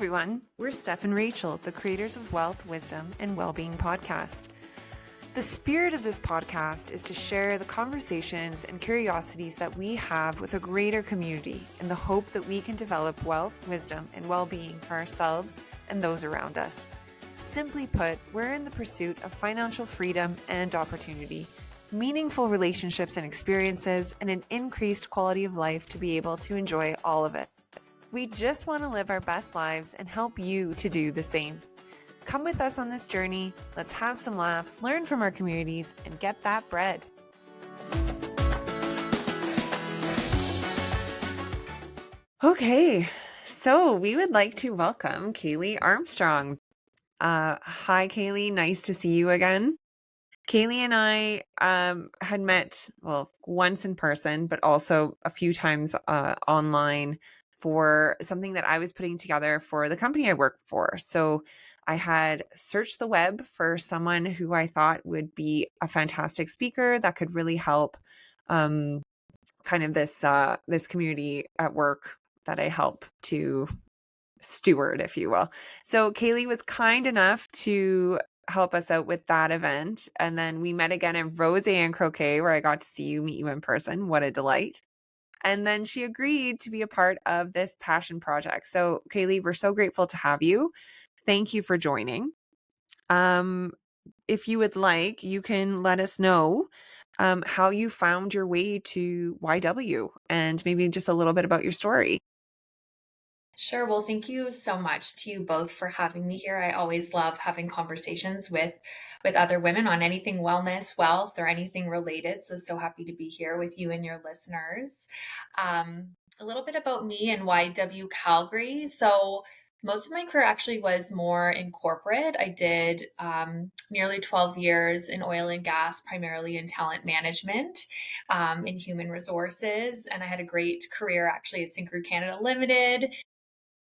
everyone. We're Steph and Rachel, the creators of Wealth, Wisdom, and Wellbeing podcast. The spirit of this podcast is to share the conversations and curiosities that we have with a greater community in the hope that we can develop wealth, wisdom, and well-being for ourselves and those around us. Simply put, we're in the pursuit of financial freedom and opportunity, meaningful relationships and experiences, and an increased quality of life to be able to enjoy all of it. We just want to live our best lives and help you to do the same. Come with us on this journey. Let's have some laughs, learn from our communities, and get that bread. Okay, so we would like to welcome Kailey Armstrong. Hi, Kailey. Nice to see you again. Kailey and I had met, once in person, but also a few times online for something that I was putting together for the company I work for. So I had searched the web for someone who I thought would be a fantastic speaker that could really help kind of this community at work that I help to steward, if you will. So Kailey was kind enough to help us out with that event. And then we met again in Rose and Croquet, where I got to meet you in person. What a delight. And then she agreed to be a part of this passion project. So Kailey, we're so grateful to have you. Thank you for joining. If you would like, you can let us know how you found your way to YW and maybe just a little bit about your story. Sure. Well, thank you so much to you both for having me here. I always love having conversations with other women on anything wellness, wealth, or anything related. So happy to be here with you and your listeners. A little bit about me and YW Calgary. So most of my career actually was more in corporate. I did nearly 12 years in oil and gas, primarily in talent management, in human resources. And I had a great career actually at Syncrude Canada Limited.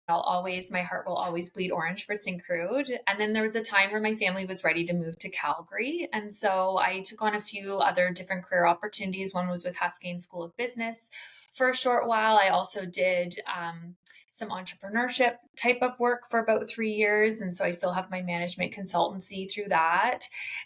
My heart will always bleed orange for Syncrude. And then there was a time where my family was ready to move to Calgary. And so I took on a few other different career opportunities. One was with Haskayne School of Business for a short while. I also did some entrepreneurship type of work for about 3 years. And so I still have my management consultancy through that.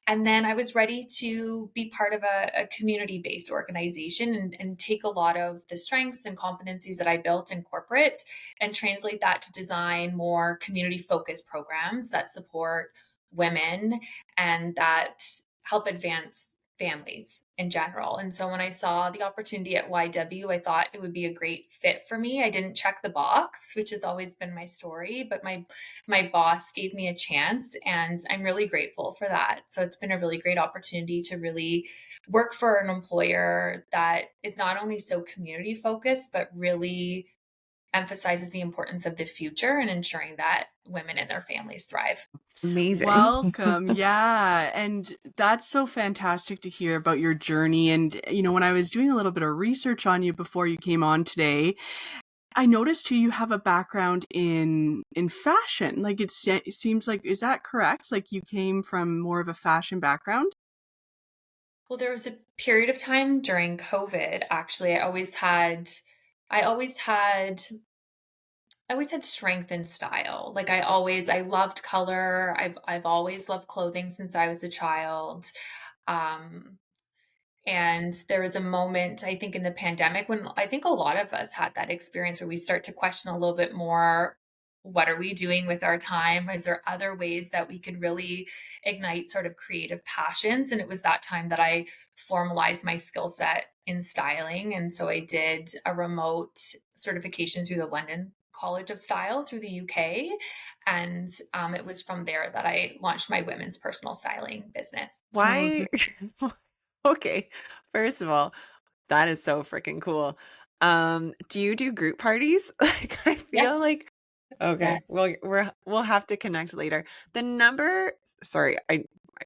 And then I was ready to be part of a community-based organization and take a lot of the strengths and competencies that I built in corporate and translate that to design more community-focused programs that support women and that help advance families in general. And so when I saw the opportunity at YW, I thought it would be a great fit for me. I didn't check the box, which has always been my story, but my boss gave me a chance and I'm really grateful for that. So it's been a really great opportunity to really work for an employer that is not only so community focused, but really emphasizes the importance of the future and ensuring that women and their families thrive. Amazing. Welcome. Yeah. And that's so fantastic to hear about your journey. And, when I was doing a little bit of research on you before you came on today, I noticed too, you have a background in fashion. Like it seems like, is that correct? Like you came from more of a fashion background? Well, there was a period of time during COVID, actually, I always had strength and style. Like I loved color. I've always loved clothing since I was a child. Um, and there was a moment, I think, in the pandemic when I think a lot of us had that experience where we start to question a little bit more, what are we doing with our time? Is there other ways that we could really ignite sort of creative passions? And it was that time that I formalized my skill set in styling. And so I did a remote certification through the London College of Style through the UK. And it was from there that I launched my women's personal styling business. Why? Okay. First of all, that is so freaking cool. Do you do group parties? Like I feel Yes. like Yeah. okay, we'll have to connect later. The number, sorry,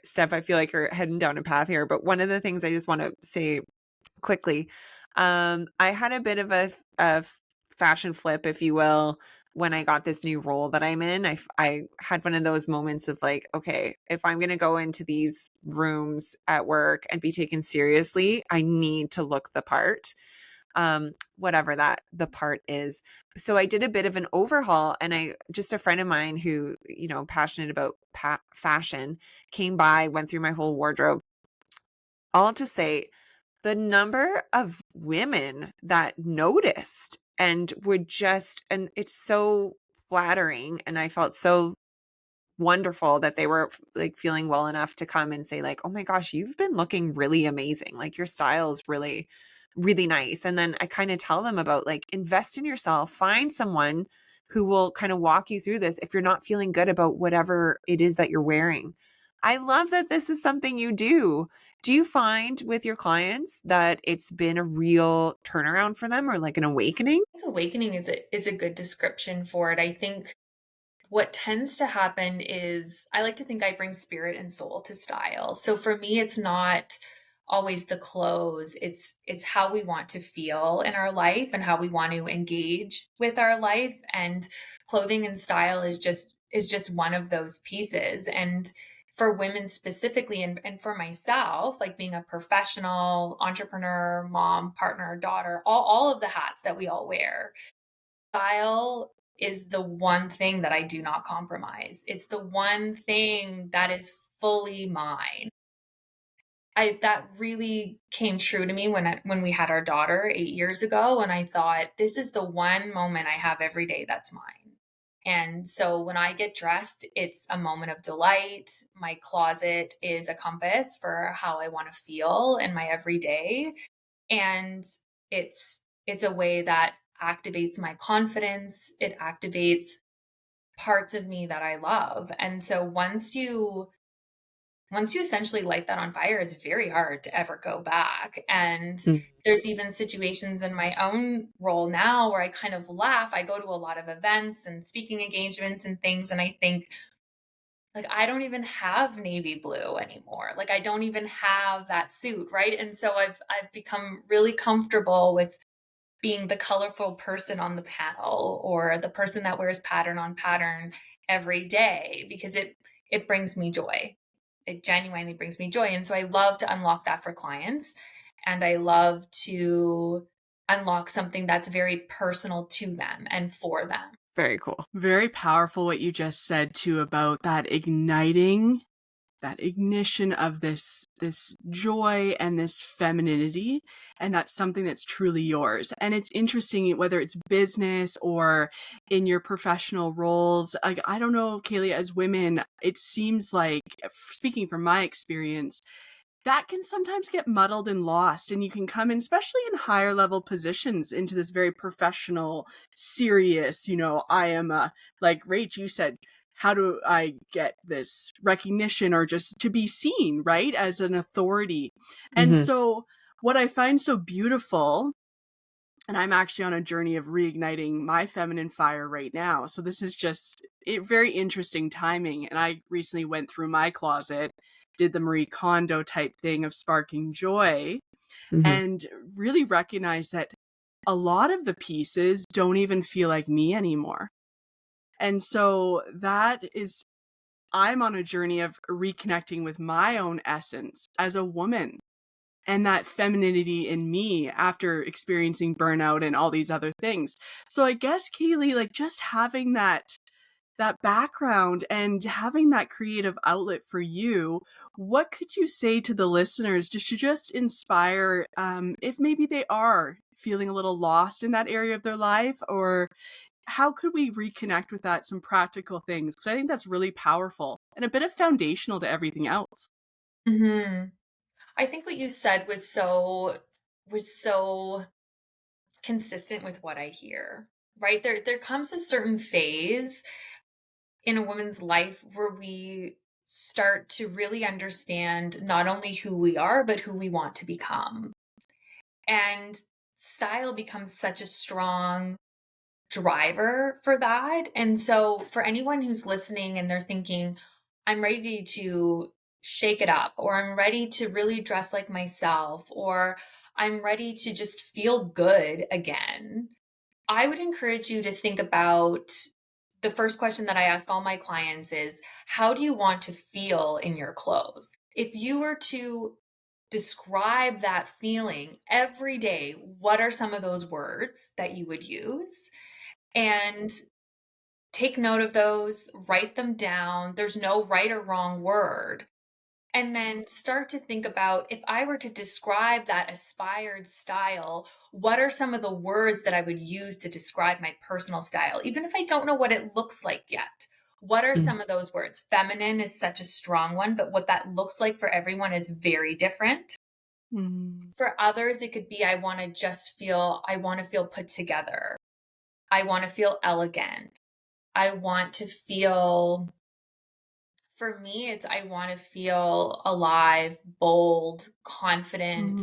Steph, I feel like you're heading down a path here, but one of the things I just want to say quickly, I had a bit of a fashion flip, if you will, when I got this new role that I'm in. I had one of those moments of like, okay, if I'm going to go into these rooms at work and be taken seriously, I need to look the part. whatever that the part is. So I did a bit of an overhaul, and a friend of mine who, passionate about fashion came by, went through my whole wardrobe. All to say, the number of women that noticed and would just, and it's so flattering. And I felt so wonderful that they were like feeling well enough to come and say like, "Oh my gosh, you've been looking really amazing. Like your style is really really nice." And then I kind of tell them about like invest in yourself, find someone who will kind of walk you through this if you're not feeling good about whatever it is that you're wearing. I love that this is something you do. Do you find with your clients that it's been a real turnaround for them or like an awakening? I think awakening is a good description for it. I think what tends to happen is I like to think I bring spirit and soul to style. So for me, it's not always the clothes. It's how we want to feel in our life and how we want to engage with our life. And clothing and style is just one of those pieces. And for women specifically, and for myself, like being a professional, entrepreneur, mom, partner, daughter, all of the hats that we all wear, style is the one thing that I do not compromise. It's the one thing that is fully mine. I That really came true to me when we had our daughter 8 years ago, and I thought, "This is the one moment I have every day that's mine." And so when I get dressed, it's a moment of delight. My closet is a compass for how I wanna feel in my everyday, and it's a way that activates my confidence. It activates parts of me that I love. And so once you essentially light that on fire, it's very hard to ever go back. And Mm. there's even situations in my own role now where I kind of laugh. I go to a lot of events and speaking engagements and things, and I think, like, I don't even have navy blue anymore. Like, I don't even have that suit, right? And so I've become really comfortable with being the colorful person on the panel or the person that wears pattern on pattern every day, because it brings me joy. It genuinely brings me joy. And so I love to unlock that for clients, and I love to unlock something that's very personal to them and for them. Very cool. Very powerful what you just said too about that ignition of this joy and this femininity, and that's something that's truly yours. And it's interesting whether it's business or in your professional roles. Like, I don't know, Kaylee, as women, it seems like, speaking from my experience, that can sometimes get muddled and lost, and you can come in, especially in higher level positions, into this very professional, serious, I am a, like Rach, you said, how do I get this recognition or just to be seen, right, as an authority? And Hmm. so what I find so beautiful, and I'm actually on a journey of reigniting my feminine fire right now. So this is just very interesting timing. And I recently went through my closet, did the Marie Kondo type thing of sparking joy, Hmm. and really recognized that a lot of the pieces don't even feel like me anymore. And so I'm on a journey of reconnecting with my own essence as a woman and that femininity in me after experiencing burnout and all these other things. So I guess, Kaylee, like, just having that background and having that creative outlet for you, what could you say to the listeners to just inspire, if maybe they are feeling a little lost in that area of their life, or how could we reconnect with that, some practical things? Because I think that's really powerful and a bit of foundational to everything else. Hmm. I think what you said was so consistent with what I hear. Right? There comes a certain phase in a woman's life where we start to really understand not only who we are, but who we want to become. And style becomes such a strong driver for that. And so, for anyone who's listening and they're thinking, I'm ready to shake it up, or I'm ready to really dress like myself, or I'm ready to just feel good again, I would encourage you to think about the first question that I ask all my clients is, how do you want to feel in your clothes? If you were to describe that feeling every day, what are some of those words that you would use? And take note of those, write them down. There's no right or wrong word. And then start to think about, if I were to describe that aspired style, what are some of the words that I would use to describe my personal style, even if I don't know what it looks like yet? What are Mm. some of those words? Feminine is such a strong one, but what that looks like for everyone is very different. Mm. For others, it could be, I want to feel put together. I want to feel elegant. I want to feel For me, it's I want to feel alive, bold, Mhm. confident,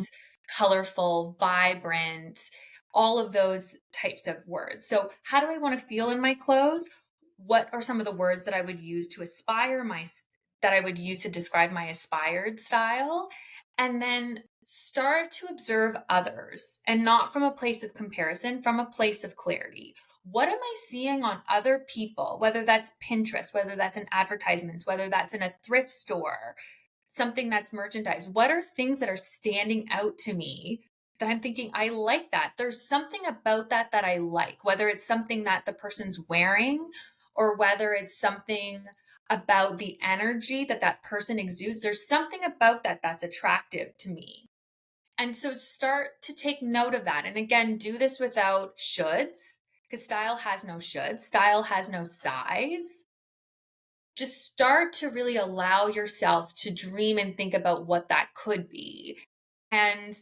colorful, vibrant, all of those types of words. So, how do I want to feel in my clothes? What are some of the words that I would use to that I would use to describe my aspired style? And then start to observe others, and not from a place of comparison, from a place of clarity. What am I seeing on other people, whether that's Pinterest, whether that's in advertisements, whether that's in a thrift store, something that's merchandise? What are things that are standing out to me that I'm thinking, I like that? There's something about that that I like, whether it's something that the person's wearing or whether it's something about the energy that that person exudes. There's something about that that's attractive to me. And so start to take note of that. And again, do this without shoulds, because style has no should, style has no size. Just start to really allow yourself to dream and think about what that could be. And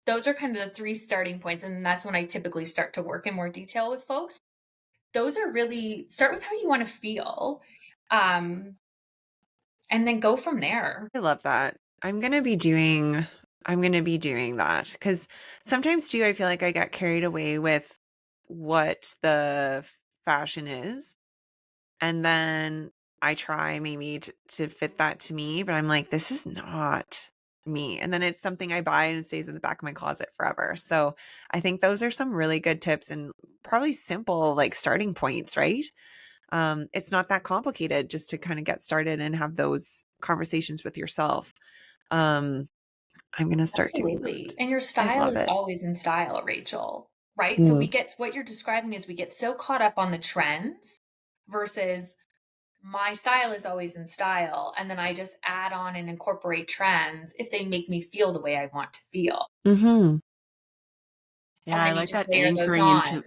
those are kind of the three starting points. And that's when I typically start to work in more detail with folks. Those are really start with how you want to feel. Um, and then go from there. I love that. I'm going to be doing that cuz sometimes too I feel like I get carried away with what the fashion is, and then I try maybe to fit that to me, but I'm like, this is not me. And then it's something I buy and it stays in the back of my closet forever. So I think those are some really good tips and probably simple like starting points, right? It's not that complicated just to kind of get started and have those conversations with yourself. Um, I'm going to start doing Absolutely. that. And your I style love is it. always in style, Rachel, right? So Mm. what you're describing is we get so caught up on the trends versus my style is always in style. And then I just add on and incorporate trends if they make me feel the way I want to feel. Mhm. Yeah, And I then you like just that layer those anchoring on. into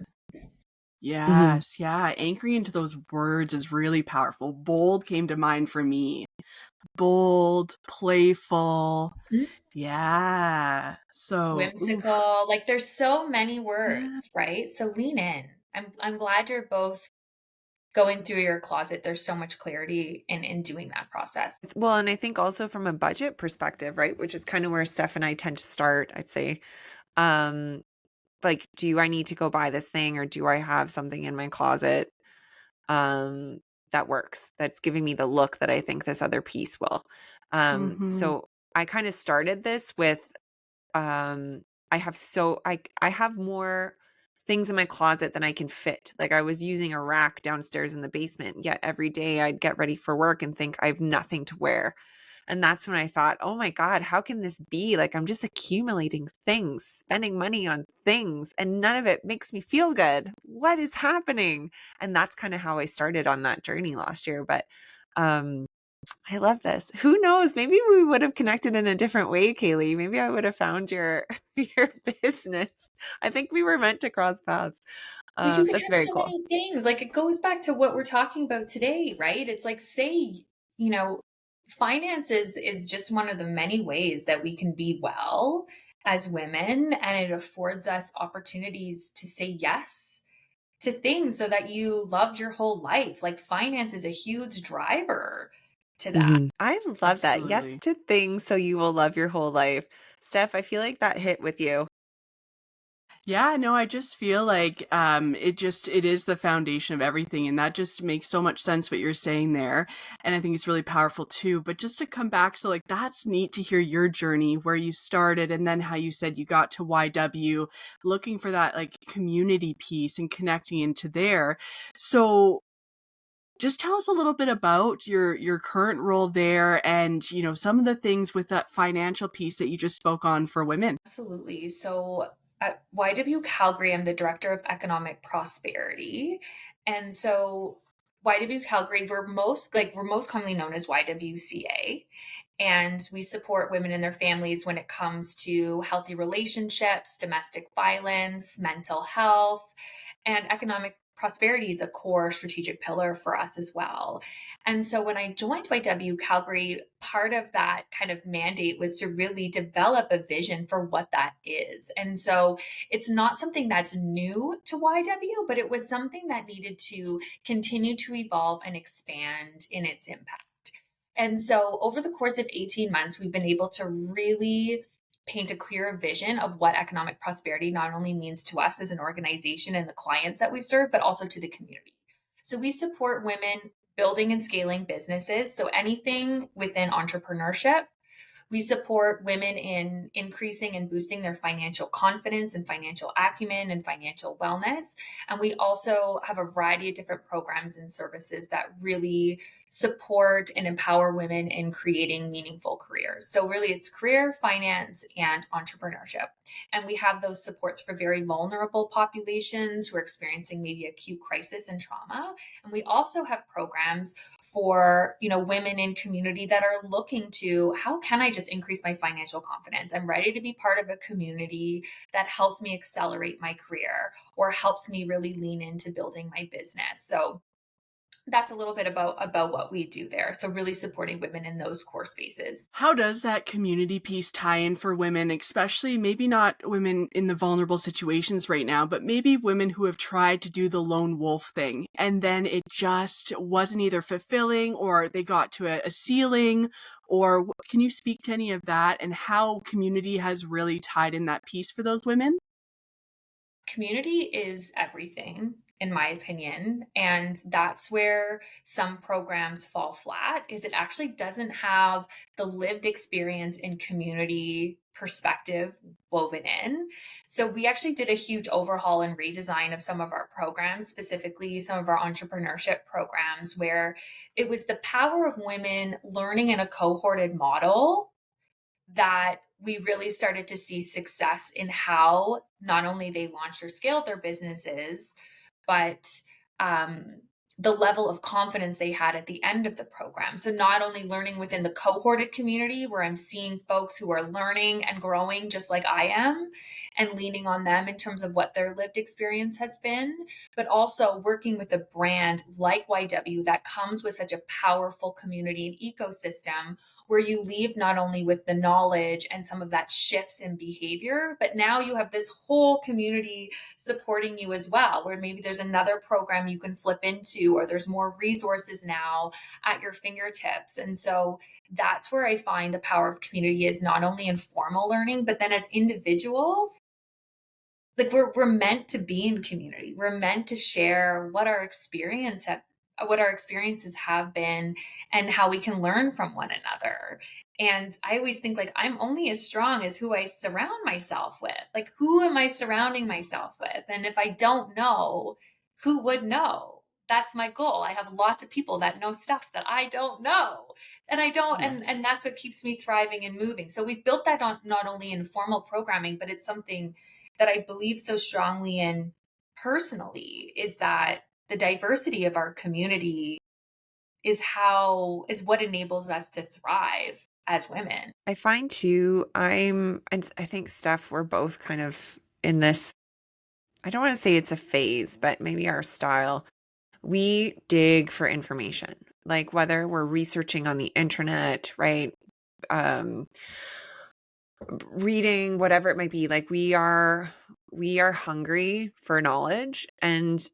Mhm. yes, yeah, anchoring into those words is really powerful. Bold came to mind for me. Bold, playful. Mhm. Yeah. So, oof. Whimsical. Like there's so many Yeah. words, right? So lean in. I'm glad you're both going through your closet. There's so much clarity in doing that process. Well, and I think also from a budget perspective, right, which is kind of where Steph and I tend to start, I'd say. Um, like, do I need to go buy this thing or do I have something in my closet um that works, that's giving me the look that I think this other piece will. Mhm. So I kind of started this with um I have more things in my closet than I can fit. Like I was using a rack downstairs in the basement, yet every day I'd get ready for work and think I have nothing to wear. And that's when I thought, "Oh my god, how can this be? Like I'm just accumulating things, spending money on things, and none of it makes me feel good. What is happening?" And that's kind of how I started on that journey last year, but um I love this. Who knows? Maybe we would have connected in a different way, Kailey. Maybe I would have found your your business. I think we were meant to cross paths. Well, you could That's have very so cool. many things. Like it goes back to what we're talking about today, right? It's like, say, you know, finances is just one of the many ways that we can be well as women, and it affords us opportunities to say yes to things so that you love your whole life. Like finance is a huge driver to that. I love that. Yes Absolutely. to things so you will love your whole life. Steph, I feel like that hit with you. Yeah, no, I just feel like it is the foundation of everything, and that just makes so much sense what you're saying there. And I think it's really powerful too. But just to come back, so like that's neat to hear your journey where you started and then how you said you got to YW looking for that like community piece and connecting into there. So Just tell us a little bit about your current role there and, some of the things with that financial piece that you just spoke on for women. Absolutely. So at YW Calgary, I'm the director of economic prosperity. And so YW Calgary, we're most commonly known as YWCA. And we support women and their families when it comes to healthy relationships, domestic violence, mental health, and economic prosperity is a core strategic pillar for us as well. And so when I joined YW Calgary, part of that kind of mandate was to really develop a vision for what that is. And so it's not something that's new to YW, but it was something that needed to continue to evolve and expand in its impact. And so over the course of 18 months, we've been able to really paint a clear vision of what economic prosperity not only means to us as an organization and the clients that we serve, but also to the community. So we support women building and scaling businesses. So anything within entrepreneurship, we support women in increasing and boosting their financial confidence and financial acumen and financial wellness. And we also have a variety of different programs and services that really support and empower women in creating meaningful careers. So, really, it's career, finance, and entrepreneurship. And we have those supports for very vulnerable populations who are experiencing maybe acute crisis and trauma. And we also have programs for women in community that are looking to, how can I just increase my financial confidence? I'm ready to be part of a community that helps me accelerate my career or helps me really lean into building my business. So that's a little bit about what we do there. So really supporting women in those core spaces. How does that community piece tie in for women, especially maybe not women in the vulnerable situations right now, but maybe women who have tried to do the lone wolf thing and then it just wasn't either fulfilling or they got to a ceiling? Or can you speak to any of that and how community has really tied in that piece for those women? Community is everything, in my opinion, and that's where some programs fall flat, is it actually doesn't have the lived experience and community perspective woven in. So we actually did a huge overhaul and redesign of some of our programs, specifically some of our entrepreneurship programs, where it was the power of women learning in a cohorted model that we really started to see success in how not only they launched or scaled their businesses, but um, the level of confidence they had at the end of the program. So, not only learning within the cohorted community, where I'm seeing folks who are learning and growing just like I am and leaning on them in terms of what their lived experience has been, but also working with a brand like YW that comes with such a powerful community and ecosystem where you leave not only with the knowledge and some of that shifts in behavior, but now you have this whole community supporting you as well, where maybe there's another program you can flip into, or there's more resources now at your fingertips. And so that's where I find the power of community is not only in formal learning, but then as individuals, like we're meant to be in community. We're meant to share what our experiences have been and how we can learn from one another. And I always think like I'm only as strong as who I surround myself with. Like who am I surrounding myself with? And if I don't know, who would know? That's my goal. I have lots of people that know stuff that I don't know. And I don't and Yes. that's what keeps me thriving and moving. So we've built that on not only in formal programming, but it's something that I believe so strongly in personally, is that the diversity of our community is what enables us to thrive as women. I find too, and I think Steph, we're both kind of in this. I don't want to say it's a phase, but maybe our style. We dig for information, like whether we're researching on the internet, right? Um, Reading, whatever it might be. Like we are hungry for knowledge, and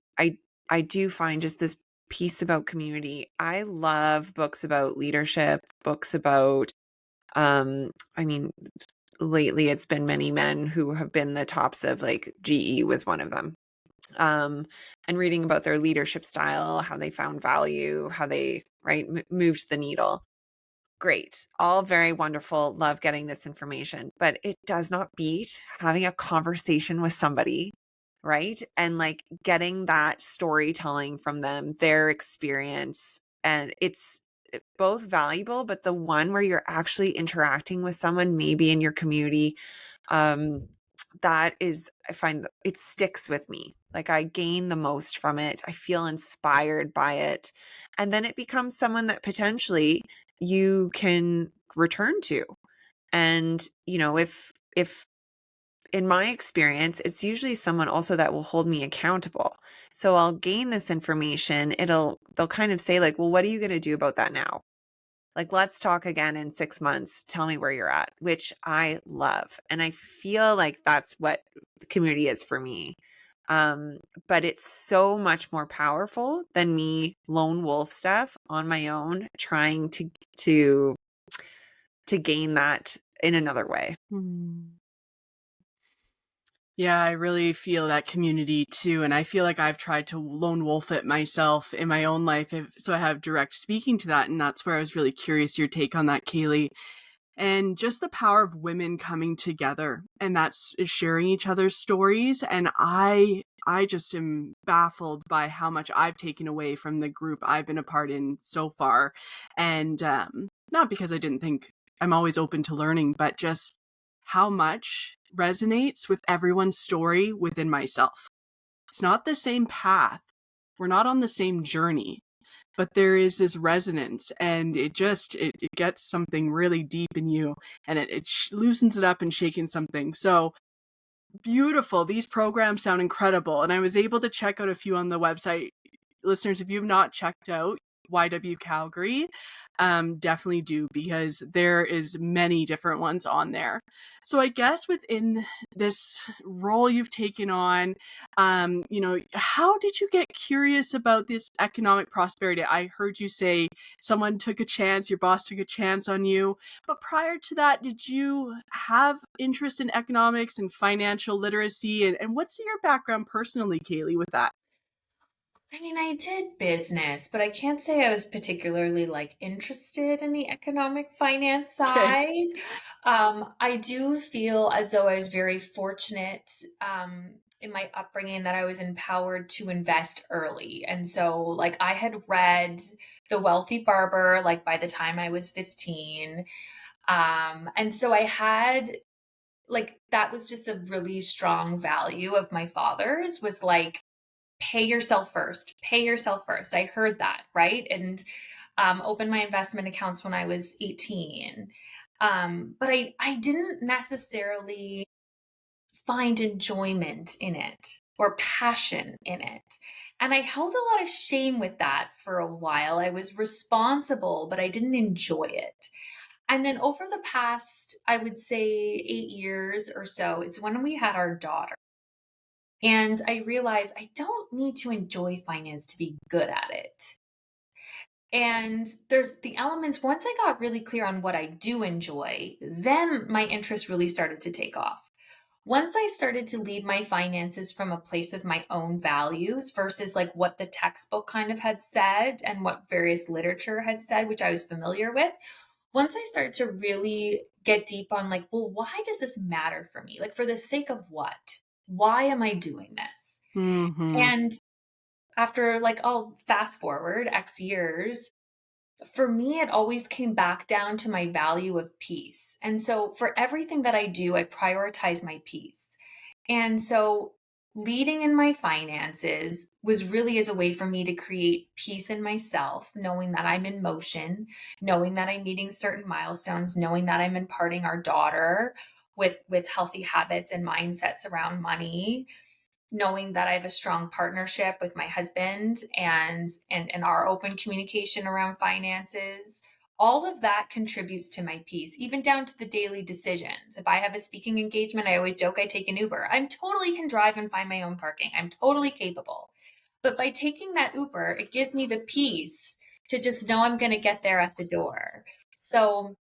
I do find just this piece about community. I love books about leadership, books about I mean, lately it's been many men who have been the tops of, like, GE was one of them. Um, and reading about their leadership style, how they found value, how they, right, moved the needle. Great. All very wonderful. Love getting this information, but it does not beat having a conversation with somebody right? And like getting that storytelling from them, their experience. And it's both valuable, but the one where you're actually interacting with someone, maybe in your community, um, that is, I find that it sticks with me. Like I gain the most from it. I feel inspired by it. And then it becomes someone that potentially you can return to. And, if in my experience, it's usually someone also that will hold me accountable. So I'll gain this information. They'll kind of say like, well, what are you going to do about that now? Like, let's talk again in 6 months. Tell me where you're at, which I love. And I feel like that's what the community is for me. Um, but it's so much more powerful than me lone wolf stuff on my own, trying to to gain that in another way. Hmm. Yeah, I really feel that community too. And I feel like I've tried to lone wolf it myself in my own life. So I have direct speaking to that. And that's where I was really curious your take on that, Kailey. And just the power of women coming together, and that's sharing each other's stories. And I just am baffled by how much I've taken away from the group I've been a part in so far. And not because I didn't think I'm always open to learning, but just how much resonates with everyone's story within myself. It's not the same path. We're not on the same journey, but there is this resonance, and it gets something really deep in you, and it loosens it up and shaking something. So beautiful. These programs sound incredible. And I was able to check out a few on the website. Listeners, if you've not checked out YW Calgary, definitely do, because there is many different ones on there. So I guess within this role you've taken on, how did you get curious about this economic prosperity? I heard you say someone took a chance, your boss took a chance on you. But prior to that, did you have interest in economics and financial literacy? And what's your background personally, Kailey, with that? I mean, I did business, but I can't say I was particularly like interested in the economic finance Okay. side. I do feel as though I was very fortunate in my upbringing that I was empowered to invest early. And so, like, I had read The Wealthy Barber, like, by the time I was 15. And so I had, like, that was just a really strong value of my father's, was like, pay yourself first, pay yourself first. I heard that, right? And opened my investment accounts when I was 18. But I didn't necessarily find enjoyment in it or passion in it. And I held a lot of shame with that for a while. I was responsible, but I didn't enjoy it. And then over the past, I would say 8 years or so, it's when we had our daughter. And I realized I don't need to enjoy finance to be good at it. And there's the elements, once I got really clear on what I do enjoy, then my interest really started to take off. Once I started to lead my finances from a place of my own values versus like what the textbook kind of had said and what various literature had said, which I was familiar with, once I started to really get deep on like, well, why does this matter for me? Like, for the sake of what? Why am I doing this? Mm-hmm. And after, like, I'll fast forward X years, for me, it always came back down to my value of peace. And so for everything that I do, I prioritize my peace. And so leading in my finances was really as a way for me to create peace in myself, knowing that I'm in motion, knowing that I'm meeting certain milestones, knowing that I'm imparting our daughter with healthy habits and mindsets around money, knowing that I have a strong partnership with my husband and our open communication around finances. All of that contributes to my peace, even down to the daily decisions. If I have a speaking engagement, I always joke I take an Uber. I'm totally can drive and find my own parking. I'm totally capable. But by taking that Uber, it gives me the peace to just know I'm going to get there at the door. So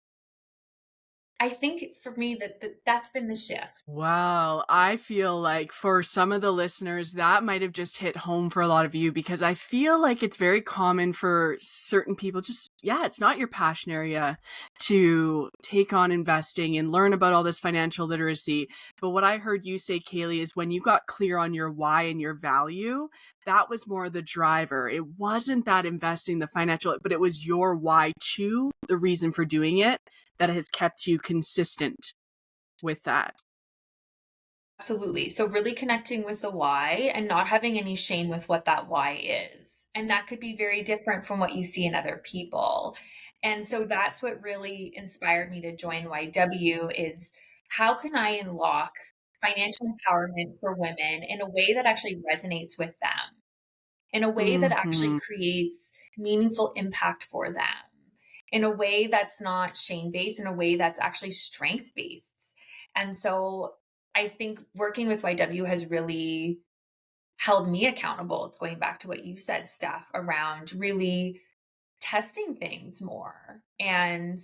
I think for me that's been the shift. Wow. I feel like for some of the listeners, that might have just hit home for a lot of you because I feel like it's very common for certain people, just, yeah, it's not your passion area to take on investing and learn about all this financial literacy. But what I heard you say, Kailey, is when you got clear on your why and your value, that was more the driver. It wasn't that investing the financial, but it was your why too, the reason for doing it that has kept you consistent with that. Absolutely. So really connecting with the why and not having any shame with what that why is. And that could be very different from what you see in other people. And so that's what really inspired me to join YW is how can I unlock financial empowerment for women in a way that actually resonates with them, in a way that actually Mhm. creates meaningful impact for them, in a way that's not shame based, in a way that's actually strength based. And so I think working with YW has really held me accountable. It's going back to what you said, Steph, around really testing things more and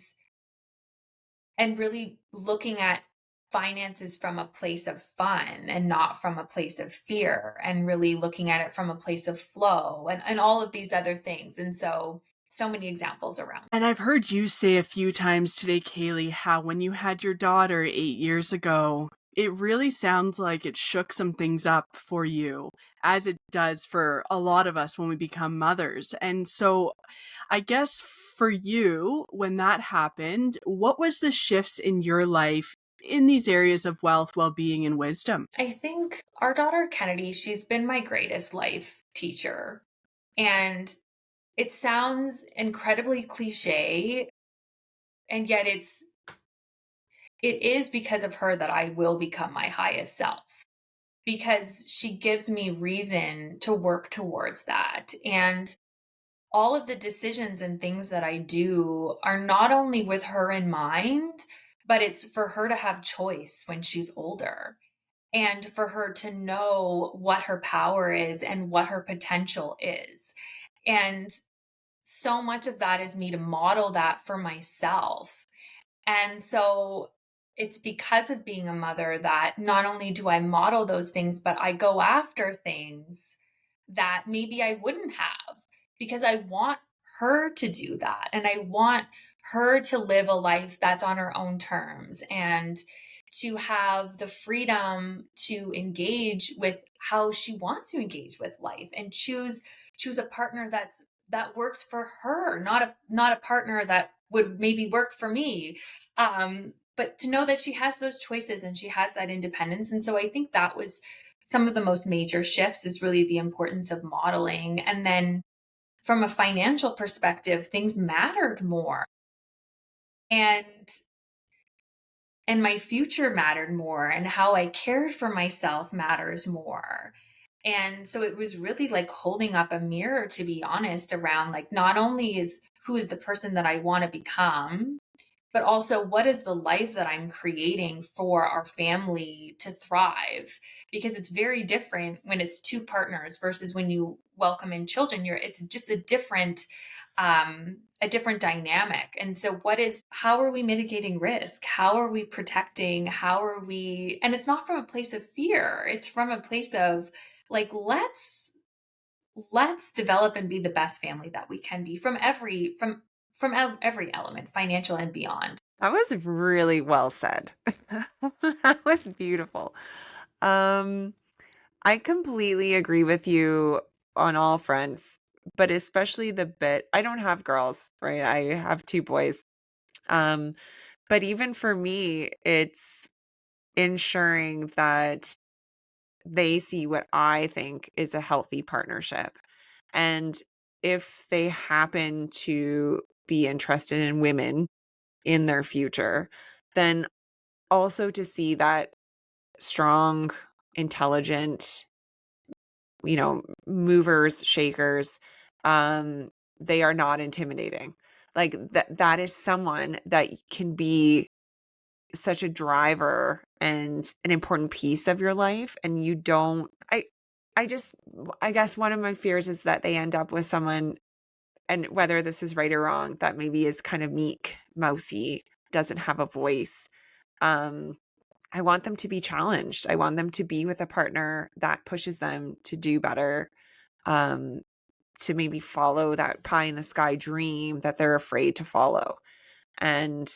really looking at finances from a place of fun and not from a place of fear, and really looking at it from a place of flow and all of these other things. And so many examples around. And I've heard you say a few times today, Kailey, how when you had your daughter 8 years ago, it really sounds like it shook some things up for you, as it does for a lot of us when we become mothers. And so I guess for you, when that happened, what was the shifts in your life in these areas of wealth, well-being, and wisdom? I think our daughter Kennedy, she's been my greatest life teacher. And it sounds incredibly cliche, and yet it is because of her that I will become my highest self, because she gives me reason to work towards that. And all of the decisions and things that I do are not only with her in mind, but it's for her to have choice when she's older, and for her to know what her power is and what her potential is. And so much of that is me to model that for myself. And so it's because of being a mother that not only do I model those things, but I go after things that maybe I wouldn't have, because I want her to do that. And I want her to live a life that's on her own terms, and to have the freedom to engage with how she wants to engage with life, and choose a partner that works for her, not a partner that would maybe work for me. But to know that she has those choices and she has that independence. And so I think that was some of the most major shifts, is really the importance of modeling. And then from a financial perspective, things mattered more. And my future mattered more, and how I cared for myself matters more. And so it was really like holding up a mirror, to be honest, around like not only is who is the person that I want to become, but also what is the life that I'm creating for our family to thrive. Because it's very different when it's two partners versus when you welcome in children. It's just a different dynamic. And so how are we mitigating risk? How are we protecting? How are we, and it's not from a place of fear. It's from a place of like, let's develop and be the best family that we can be from every element, financial and beyond. That was really well said. That was beautiful. Um, I completely agree with you on all fronts, but especially the bit I don't have girls, right? I have two boys. Um, but even for me, it's ensuring that they see what I think is a healthy partnership. And if they happen to be interested in women in their future, then also to see that strong, intelligent, movers, shakers, um, they are not intimidating. Like that is someone that can be such a driver and an important piece of your life, and you don't I just I guess one of my fears is that they end up with someone, and whether this is right or wrong, that maybe is kind of meek, mousy, doesn't have a voice. I want them to be challenged. I want them to be with a partner that pushes them to do better, um, to maybe follow that pie in the sky dream that they're afraid to follow. And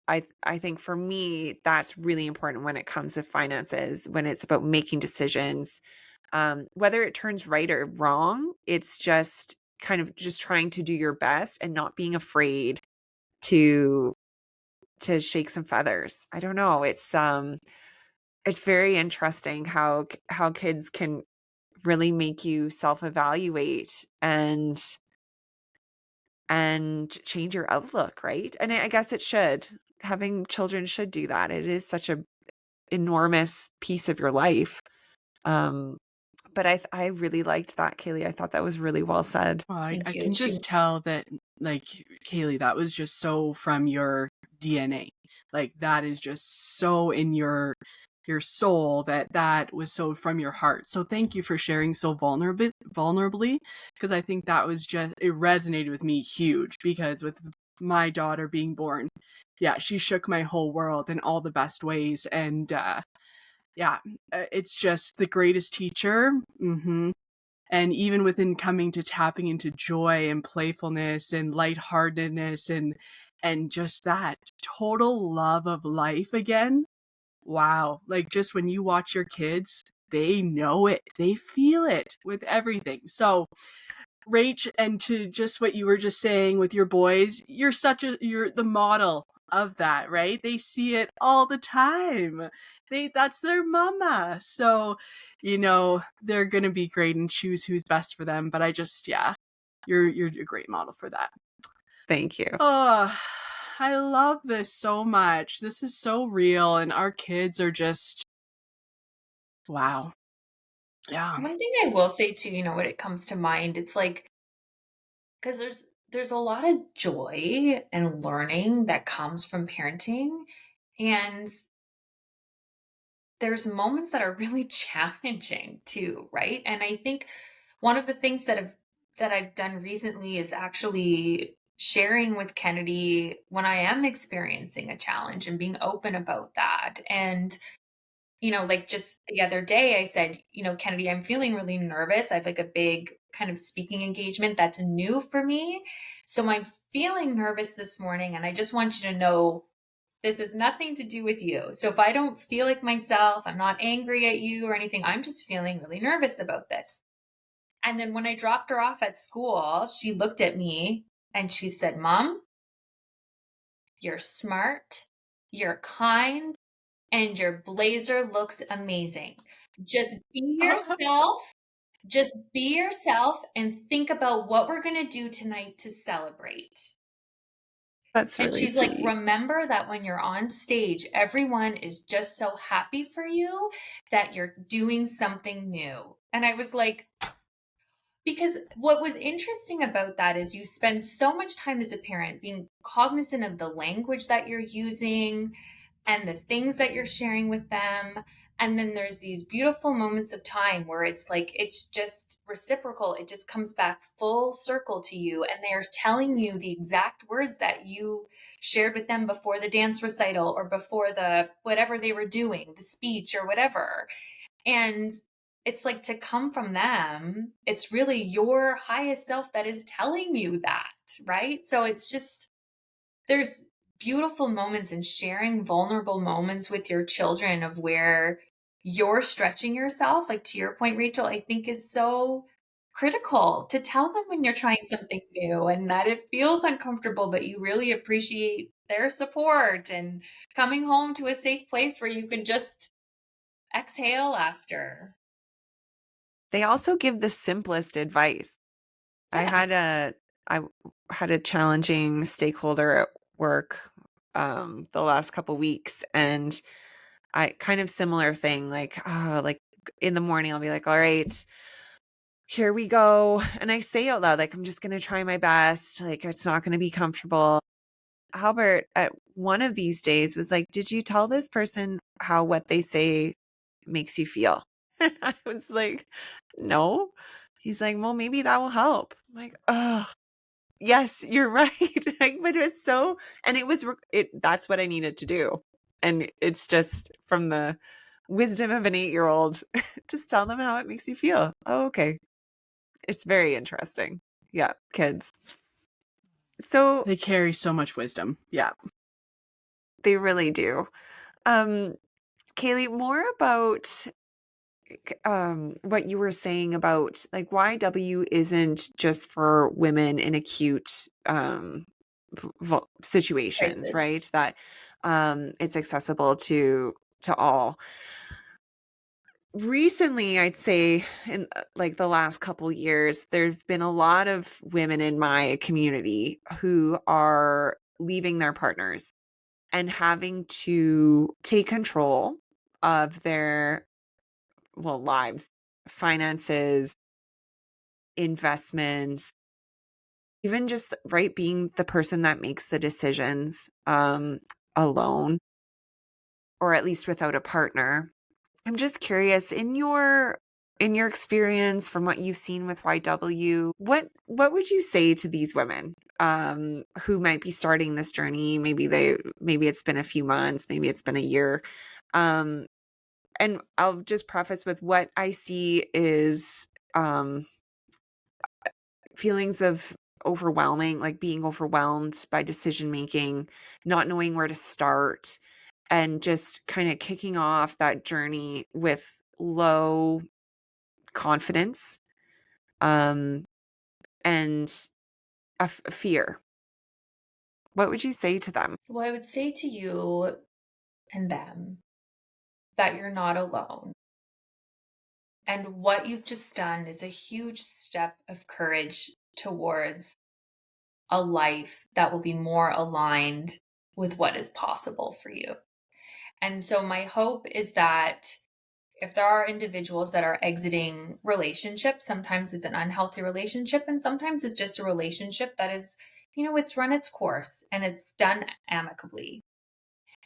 I think for me, that's really important when it comes to finances, when it's about making decisions. Whether it turns right or wrong, it's just kind of just trying to do your best and not being afraid to shake some feathers. I don't know. It's very interesting how kids can really make you self-evaluate and change your outlook, right? And I guess it should. Having children should do that. It is such a enormous piece of your life. Um, but I really liked that, Kailey. I thought that was really well said. Well, I Thank you. can just tell that, like, Kailey, that was just so from your DNA. Like, that is just so in your soul, that was so from your heart. So thank you for sharing so vulnerably, because I think that was just, it resonated with me huge, because with my daughter being born, yeah, she shook my whole world in all the best ways. And yeah, it's just the greatest teacher. And even within coming to tapping into joy and playfulness and lightheartedness and just that total love of life again. Wow. Like, just when you watch your kids, they know it. They feel it with everything. So, Rach, and to just what you were just saying with your boys, you're the model of that, right? They see it all the time. That's their mama. So, they're gonna be great and choose who's best for them. But I just, yeah, you're a great model for that. Thank you. Oh, I love this so much. This is so real, and our kids are just, wow. Yeah. One thing I will say too, when it comes to mind, it's like, because there's a lot of joy and learning that comes from parenting, and there's moments that are really challenging too, right? And I think one of the things that I've done recently is actually sharing with Kennedy when I am experiencing a challenge and being open about that. And like just the other day, I said, Kennedy, I'm feeling really nervous. I have like a big kind of speaking engagement that's new for me. So I'm feeling nervous this morning. And I just want you to know this has nothing to do with you. So if I don't feel like myself, I'm not angry at you or anything. I'm just feeling really nervous about this. And then when I dropped her off at school, she looked at me and she said, Mom, you're smart, you're kind, and your blazer looks amazing. Just be yourself. Just be yourself and think about what we're going to do tonight to celebrate. That's And really she's like, sweet. remember that when you're on stage, everyone is just so happy for you that you're doing something new. And I was like, because what was interesting about that is you spend so much time as a parent being cognizant of the language that you're using and the things that you're sharing with them. And then there's these beautiful moments of time where it's like, it's just reciprocal. It just comes back full circle to you. And they're telling you the exact words that you shared with them before the dance recital or before the whatever they were doing, the speech or whatever. And it's like to come from them, it's really your highest self that is telling you that, right? So it's just, there's beautiful moments in sharing vulnerable moments with your children of where you're stretching yourself, like to your point, Rachel, I think is so critical to tell them when you're trying something new and that it feels uncomfortable, but you really appreciate their support and coming home to a safe place where you can just exhale after. They also give the simplest advice. I Yes. had a I had a challenging stakeholder at work the last couple weeks, and I kind of similar thing, like in the morning I'll be like, all right, here we go. And I say out loud, like, I'm just gonna try my best. Like, it's not gonna be comfortable. Albert at one of these days was like, did you tell this person how what they say makes you feel? I was like, no. He's like, well, maybe that will help. I'm like, oh, Yes, you're right. Like, but it's so, and that's what I needed to do. And it's just from the wisdom of an 8-year-old, just tell them how it makes you feel. Oh, okay. It's very interesting. Yeah, kids. So They carry so much wisdom. Yeah. they really do. Um, Kailey, more about what you were saying about like YW isn't just for women in acute situations, Crisis. right? That it's accessible to all. Recently, I'd say in like the last couple years, there's been a lot of women in my community who are leaving their partners and having to take control of their lives, finances, investments, even just right being the person that makes the decisions alone or at least without a partner. I'm just curious in your experience from what you've seen with YW, what would you say to these women who might be starting this journey? Maybe it's been a few months, maybe it's been a year. Um and I'll just preface with what I see is um feelings of overwhelming, like being overwhelmed by decision making, not knowing where to start, and just kind of kicking off that journey with low confidence um, and a fear. What would you say to them? Well, I would say to you and them that you're not alone. And what you've just done is a huge step of courage towards a life that will be more aligned with what is possible for you. And so, my hope is that if there are individuals that are exiting relationships, sometimes it's an unhealthy relationship, and sometimes it's just a relationship that is, it's run its course and it's done amicably.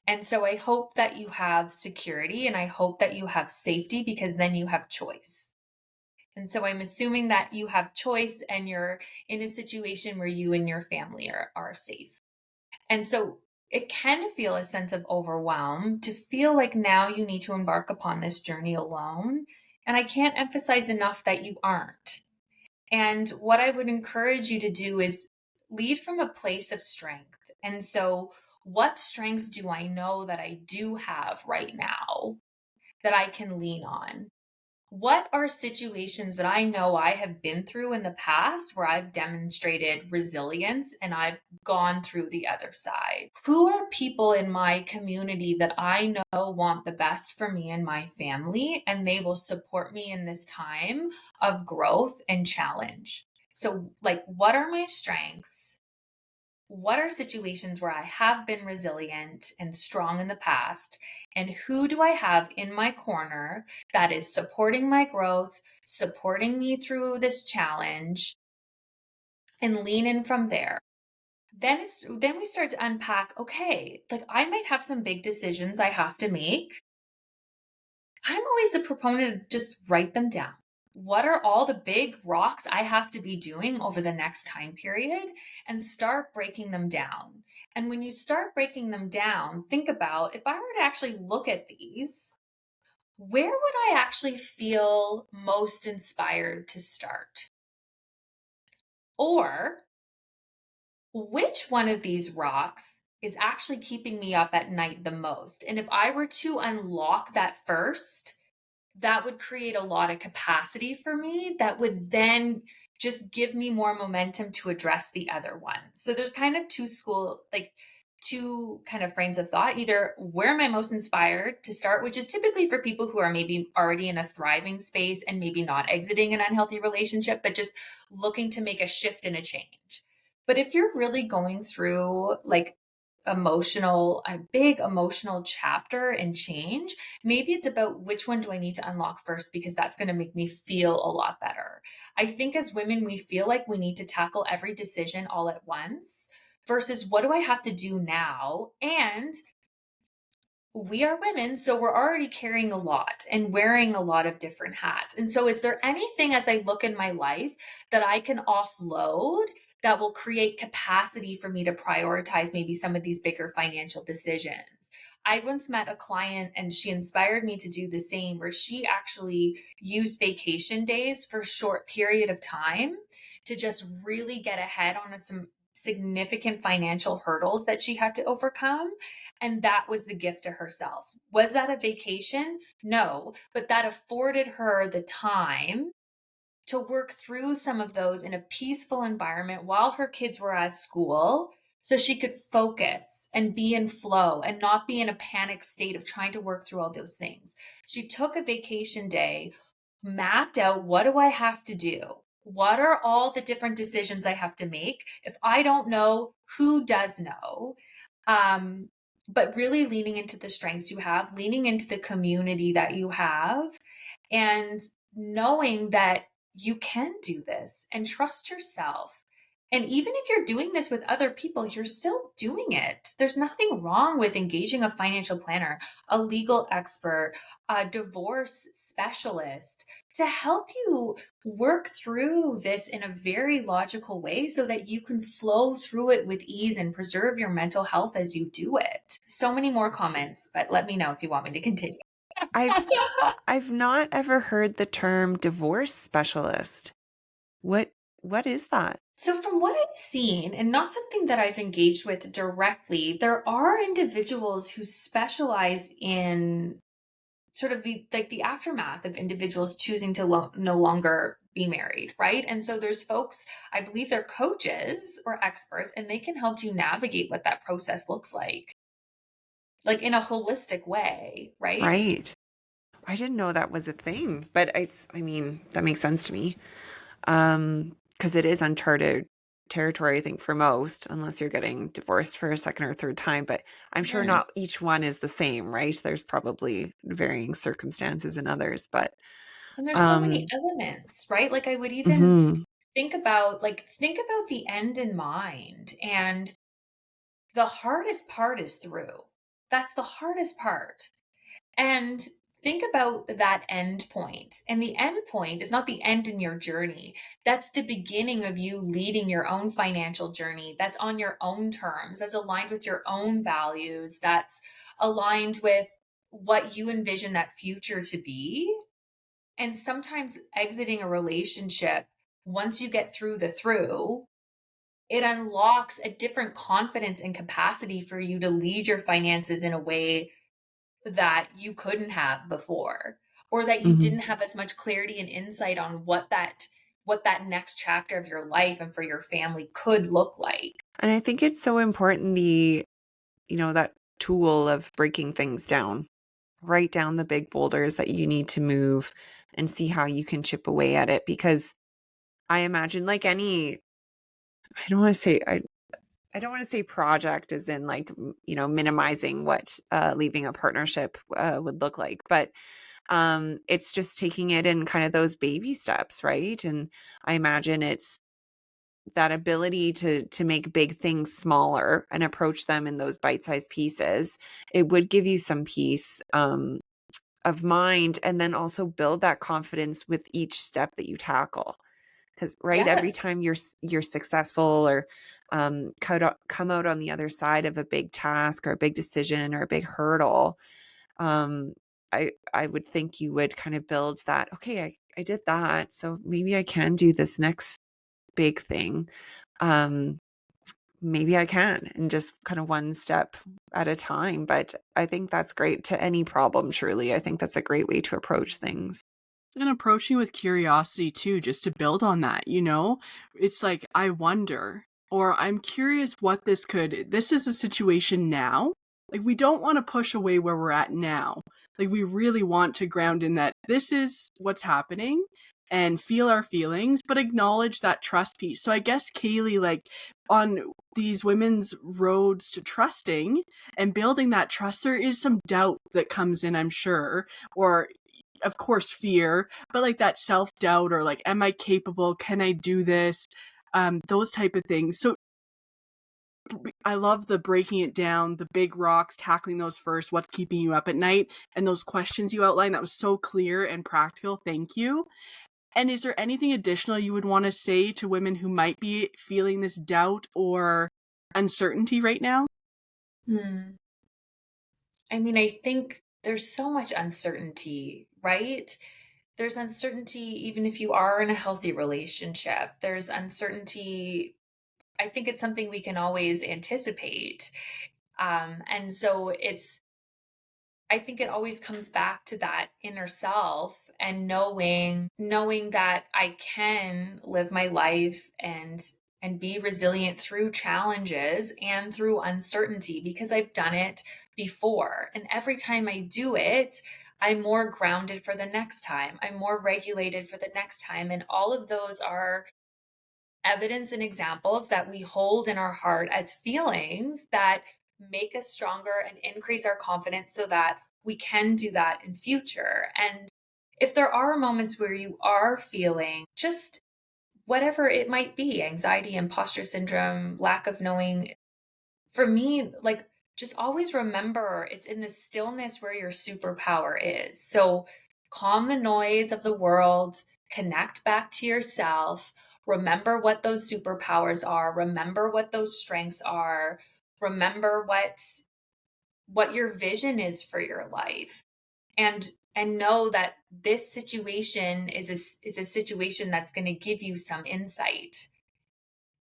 And so I hope that you have security and I hope that you have safety because then you have choice. And so I'm assuming that you have choice and you're in a situation where you and your family are safe. And so it can feel a sense of overwhelm to feel like now you need to embark upon this journey alone. And I can't emphasize enough that you aren't. And what I would encourage you to do is lead from a place of strength. And so, what strengths do I know that I do have right now that I can lean on? What are situations that I know I have been through in the past where I've demonstrated resilience and I've gone through the other side? Who are people in my community that I know want the best for me and my family, and they will support me in this time of growth and challenge? So, like, what are my strengths? What are situations where I have been resilient and strong in the past? And who do I have in my corner that is supporting my growth, supporting me through this challenge, and lean in from there? Then we start to unpack, okay, like I might have some big decisions I have to make. I'm always a proponent of just write them down. What are all the big rocks I have to be doing over the next time period? And start breaking them down. And when you start breaking them down, think about if I were to actually look at these, where would I actually feel most inspired to start? Or which one of these rocks is actually keeping me up at night the most? And if I were to unlock that first, that would create a lot of capacity for me that would then just give me more momentum to address the other one. So there's kind of two kind of frames of thought. Either where am I most inspired to start, which is typically for people who are maybe already in a thriving space and maybe not exiting an unhealthy relationship, but just looking to make a shift and a change. But if you're really going through like a big emotional chapter and change, maybe it's about which one do I need to unlock first because that's going to make me feel a lot better. I think as women, we feel like we need to tackle every decision all at once versus what do I have to do now? And we are women, so we're already carrying a lot and wearing a lot of different hats. And so, is there anything as I look in my life that I can offload that will create capacity for me to prioritize maybe some of these bigger financial decisions? I once met a client and she inspired me to do the same, where she actually used vacation days for a short period of time to just really get ahead on some significant financial hurdles that she had to overcome. And that was the gift to herself. Was that a vacation? No, but that afforded her the time to work through some of those in a peaceful environment while her kids were at school, so she could focus and be in flow and not be in a panic state of trying to work through all those things. She took a vacation day, mapped out, what do I have to do? What are all the different decisions I have to make? If I don't know, who does know? Um, but really leaning into the strengths you have, leaning into the community that you have, and knowing that you can do this and trust yourself. And even if you're doing this with other people, you're still doing it. There's nothing wrong with engaging a financial planner, a legal expert, a divorce specialist to help you work through this in a very logical way so that you can flow through it with ease and preserve your mental health as you do it. So many more comments, but let me know if you want me to continue. I've I've not ever heard the term divorce specialist. What what is that? So, from what I've seen, and not something that I've engaged with directly, there are individuals who specialize in sort of the aftermath of individuals choosing to no longer be married, right? And so there's folks, I believe they're coaches or experts, and they can help you navigate what that process looks like in a holistic way, right? Right. I didn't know that was a thing, but I mean, that makes sense to me. Because it is uncharted territory, I think, for most, unless you're getting divorced for a second or third time. But I'm sure Mhm. not each one is the same, right? There's probably varying circumstances in others, but And there's so many um, elements, right? Like I would even mhm, think about the end in mind, and the hardest part is through. That's the hardest part. And think about that end point. And the end point is not the end in your journey. That's the beginning of you leading your own financial journey. That's on your own terms, that's aligned with your own values, that's aligned with what you envision that future to be. And sometimes exiting a relationship, once you get through the through, it unlocks a different confidence and capacity for you to lead your finances in a way that you couldn't have before, or that you mhm. didn't have as much clarity and insight on what that next chapter of your life and for your family could look like. And I think it's so important that tool of breaking things down. Write down the big boulders that you need to move and see how you can chip away at it because I imagine like any I don't want to say I don't want to say project as in like minimizing what leaving a partnership would look like, but it's just taking it in kind of those baby steps, right? And I imagine it's that ability to make big things smaller and approach them in those bite-sized pieces. It would give you some peace of mind and then also build that confidence with each step that you tackle. Because right, every Yes. time you're successful or come out on the other side of a big task or a big decision or a big hurdle, um, I would think you would kind of build that. Okay, I did that, so maybe I can do this next big thing. Um, maybe I can, and just kind of one step at a time. But I think that's great to any problem. Truly, I think that's a great way to approach things. And approaching with curiosity too, just to build on that, you know? It's like, I wonder, or I'm curious what this is a situation now. Like, we don't want to push away where we're at now. Like, we really want to ground in that this is what's happening and feel our feelings, but acknowledge that trust piece. So I guess, Kailey, like, on these women's roads to trusting and building that trust, there is some doubt that comes in, I'm sure, or of course fear, but like that self-doubt or like, am I capable, can I do this, those type of things. So I love the breaking it down, the big rocks, tackling those first, what's keeping you up at night, and those questions you outlined. That was so clear and practical. Thank you. And is there anything additional you would want to say to women who might be feeling this doubt or uncertainty right now? Hmm. I mean, I think there's so much uncertainty, right? There's uncertainty even if you are in a healthy relationship. There's uncertainty. I think it's something we can always anticipate. And so I think it always comes back to that inner self and knowing that I can live my life and be resilient through challenges and through uncertainty because I've done it before. And every time I do it, I'm more grounded for the next time. I'm more regulated for the next time. And all of those are evidence and examples that we hold in our heart as feelings that make us stronger and increase our confidence so that we can do that in future. And if there are moments where you are feeling just whatever it might be, anxiety, imposter syndrome, lack of knowing, for me, like, just always remember it's in the stillness where your superpower is. So calm the noise of the world, connect back to yourself, remember what those superpowers are, remember what those strengths are, remember what your vision is for your life. And know that this situation is a situation that's going to give you some insight.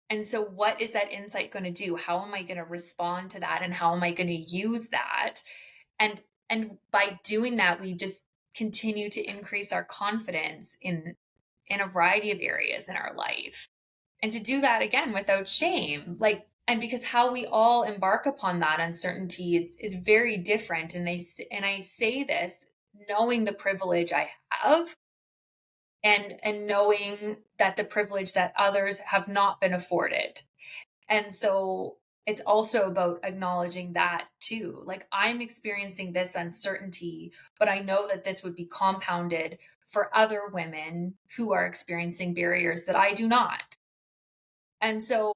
And so, what is that insight going to do? How am I going to respond to that? And how am I going to use that? And and by doing that, we just continue to increase our confidence in a variety of areas in our life. And to do that again without shame, like, and because how we all embark upon that uncertainty is very different. And I say this knowing the privilege I have and knowing that the privilege that others have not been afforded. And so it's also about acknowledging that too. Like, I'm experiencing this uncertainty, but I know that this would be compounded for other women who are experiencing barriers that I do not. And so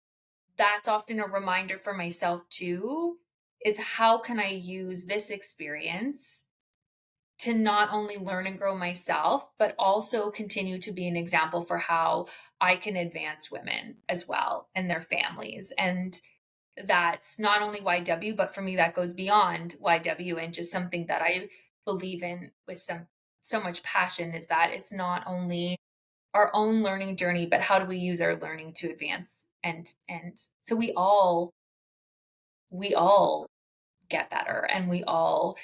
that's often a reminder for myself too, is how can I use this experience to not only learn and grow myself, but also continue to be an example for how I can advance women as well and their families. And that's not only YW, but for me, that goes beyond YW and just something that I believe in with so much passion, is that it's not only our own learning journey, but how do we use our learning to advance? And so we all get better, and we all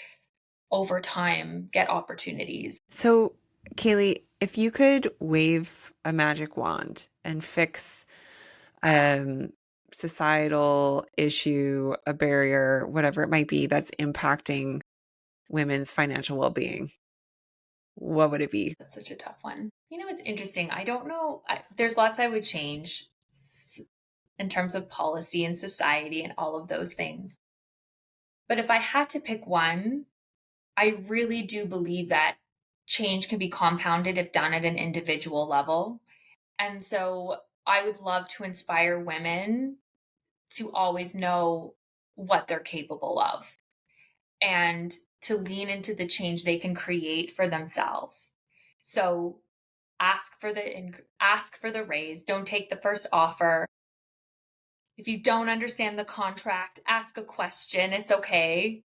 over time get opportunities. So, Kailey, if you could wave a magic wand and fix um societal issue, a barrier, whatever it might be that's impacting women's financial well-being, what would it be? That's such a tough one. It's interesting. I don't know. There's lots I would change in terms of policy and society and all of those things. But if I had to pick one, I really do believe that change can be compounded if done at an individual level. And so I would love to inspire women to always know what they're capable of and to lean into the change they can create for themselves. So ask for the raise, don't take the first offer. If you don't understand the contract, ask a question, it's okay.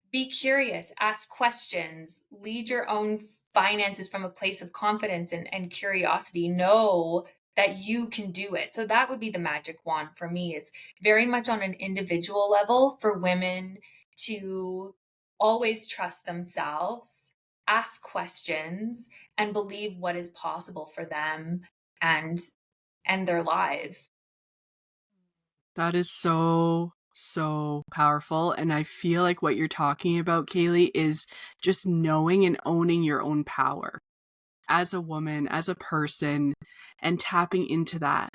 Be curious, ask questions, lead your own finances from a place of confidence and curiosity. Know that you can do it. So that would be the magic wand for me, is very much on an individual level for women to always trust themselves, ask questions, and believe what is possible for them and their lives. That is so, so powerful. And I feel like what you're talking about, Kailey, is just knowing and owning your own power as a woman, as a person, and tapping into that.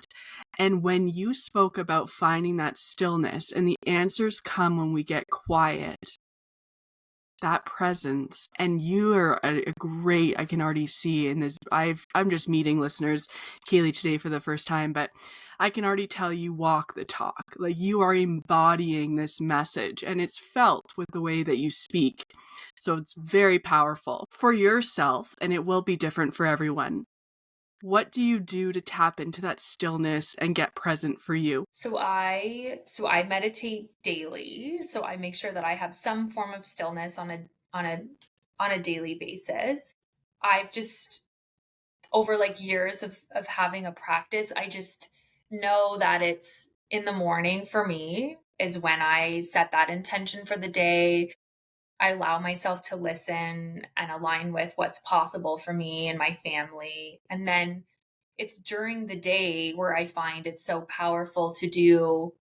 And when you spoke about finding that stillness and the answers come when we get quiet, that presence. And you are a great, I can already see in this, I'm just meeting listeners, Kailey, today for the first time, but I can already tell you walk the talk. Like, you are embodying this message, and it's felt with the way that you speak. So it's very powerful for yourself, and it will be different for everyone. What do you do to tap into that stillness and get present for you? So I meditate daily. So I make sure that I have some form of stillness on a daily basis. I've just, over like years of having a practice, I just know that it's in the morning for me is when I set that intention for the day. I allow myself to listen and align with what's possible for me and my family. And then it's during the day where I find it's so powerful to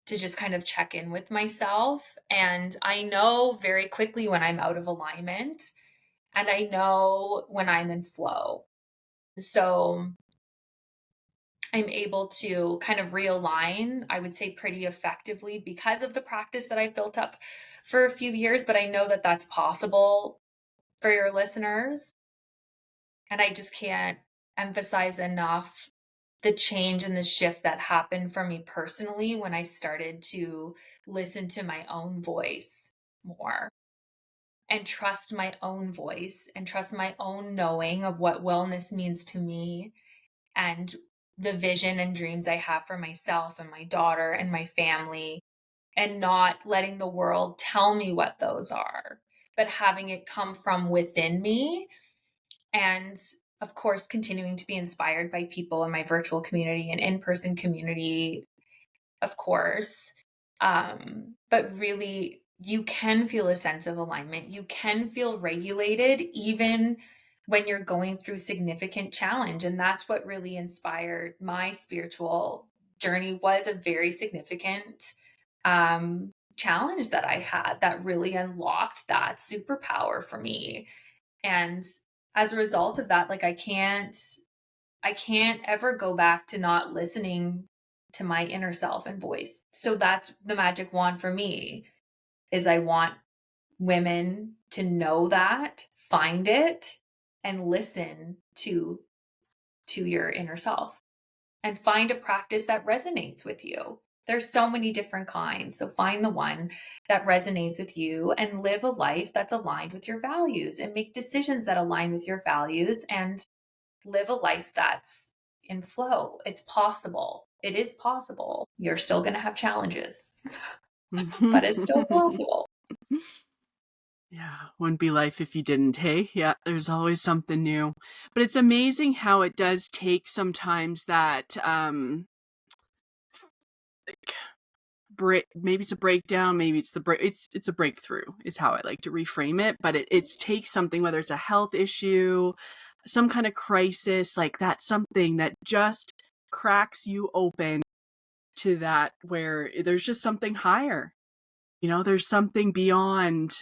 just kind of check in with myself. And I know very quickly when I'm out of alignment, and I know when I'm in flow. So I'm able to kind of realign, I would say, pretty effectively because of the practice that I've built up for a few years. But I know that that's possible for your listeners. And I just can't emphasize enough the change and the shift that happened for me personally when I started to listen to my own voice more and trust my own voice and trust my own knowing of what wellness means to me and the vision and dreams I have for myself and my daughter and my family, and not letting the world tell me what those are, but having it come from within me. And of course, continuing to be inspired by people in my virtual community and in-person community, of course. But really, you can feel a sense of alignment. You can feel regulated even when you're going through significant challenge. And that's what really inspired my spiritual journey, was a very significant challenge that I had that really unlocked that superpower for me. And as a result of that, like I can't ever go back to not listening to my inner self and voice. So that's the magic wand for me, is I want women to know that, find it, and listen to your inner self and find a practice that resonates with you. There's so many different kinds. So find the one that resonates with you and live a life that's aligned with your values and make decisions that align with your values and live a life that's in flow. It's possible. It is possible. You're still going to have challenges, but it's still possible. Yeah, wouldn't be life if you didn't, hey? Yeah, there's always something new. But it's amazing how it does take sometimes that like maybe it's a breakdown, maybe it's it's a breakthrough is how I like to reframe it. But it takes something, whether it's a health issue, some kind of crisis, like that's something that just cracks you open to that, where there's just something higher. There's something beyond,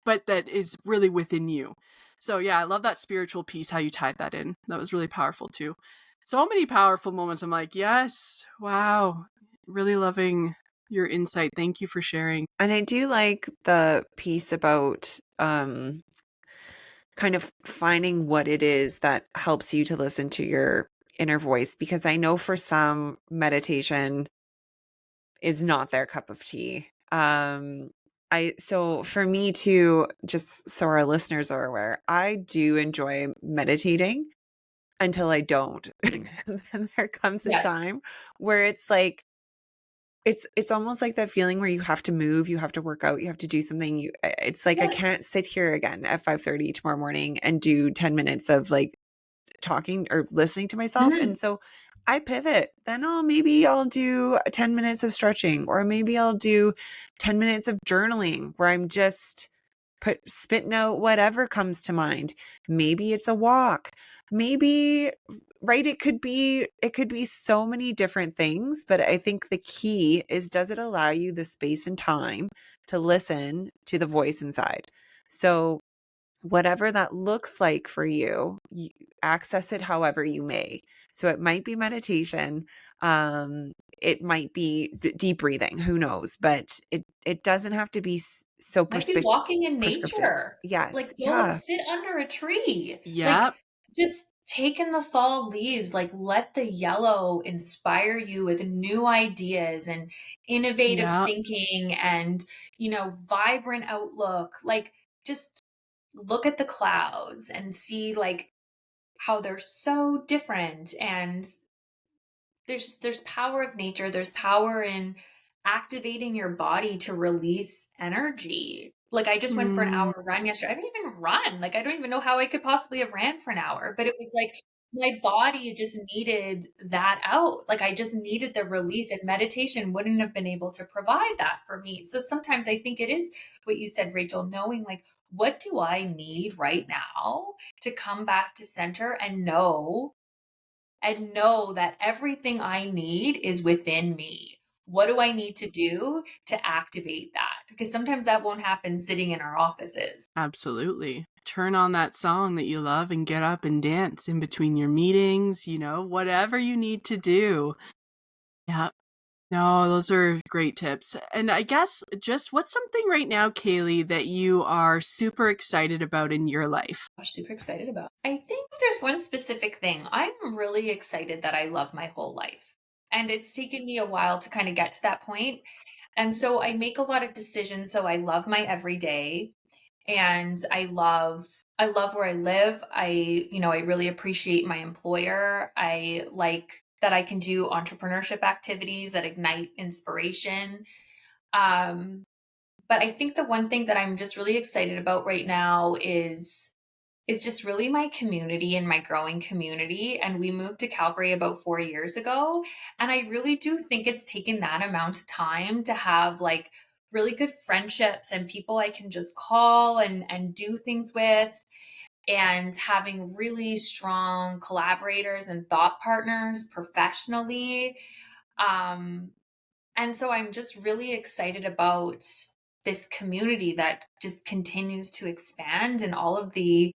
but that is really within you. So yeah, I love that spiritual piece, how you tied that in. That was really powerful too. So many powerful moments. I'm like, yes, wow, really loving your insight. Thank you for sharing. And I do like the piece about kind of finding what it is that helps you to listen to your inner voice, because I know for some, meditation is not their cup of tea. So for me too, just so our listeners are aware, I do enjoy meditating until I don't. And there comes a Yes. time where it's like it's almost like that feeling where you have to move, you have to work out, you have to do something. It's like I Yes. can't sit here again at 5:30 tomorrow morning and do 10 minutes of like talking or listening to myself. Mhm. And so I pivot. Then maybe I'll do 10 minutes of stretching, or maybe I'll do 10 minutes of journaling where I'm just spitting out whatever comes to mind. Maybe it's a walk. Maybe, right, it could be so many different things, but I think the key is, does it allow you the space and time to listen to the voice inside? So whatever that looks like for you, access it however you may. So it might be meditation. it might be deep breathing, who knows, but it doesn't have to be so Might be walking in prescriptive. nature. Yes. Like, go Yeah. sit under a tree. Like, Yep. just take in the fall leaves. Like, let the yellow inspire you with new ideas and innovative Yep. thinking and, vibrant outlook. Like, just look at the clouds and see, like, how they're so different. And there's power of nature, there's power in activating your body to release energy. Like, I just went for an Mm, hour run yesterday. I didn't even run. Like, I don't even know how I could possibly have ran for an hour, but it was like my body just needed that out. Like, I just needed the release, and meditation wouldn't have been able to provide that for me. So sometimes I think it is what you said, Rachel, knowing like, what do I need right now to come back to center and know that everything I need is within me. What do I need to do to activate that? Because sometimes that won't happen sitting in our offices. absolutely. Turn on that song that you love and get up and dance in between your meetings, whatever you need to do. Yeah. No, those are great tips. And I guess just what's something right now, Kailey, that you are super excited about in your life? Gosh, super excited about. I think if there's one specific thing, I'm really excited that I love my whole life. And it's taken me a while to kind of get to that point. And so I make a lot of decisions. So I love my everyday, and I love where I live. I really appreciate my employer. I like that I can do entrepreneurship activities that ignite inspiration. Um, but I think the one thing that I'm just really excited about right now is just really my community and my growing community. And we moved to Calgary about 4 years ago. And I really do think it's taken that amount of time to have like really good friendships and people I can just call and do things with, and having really strong collaborators and thought partners professionally. Um, and so I'm just really excited about this community that just continues to expand, and all of the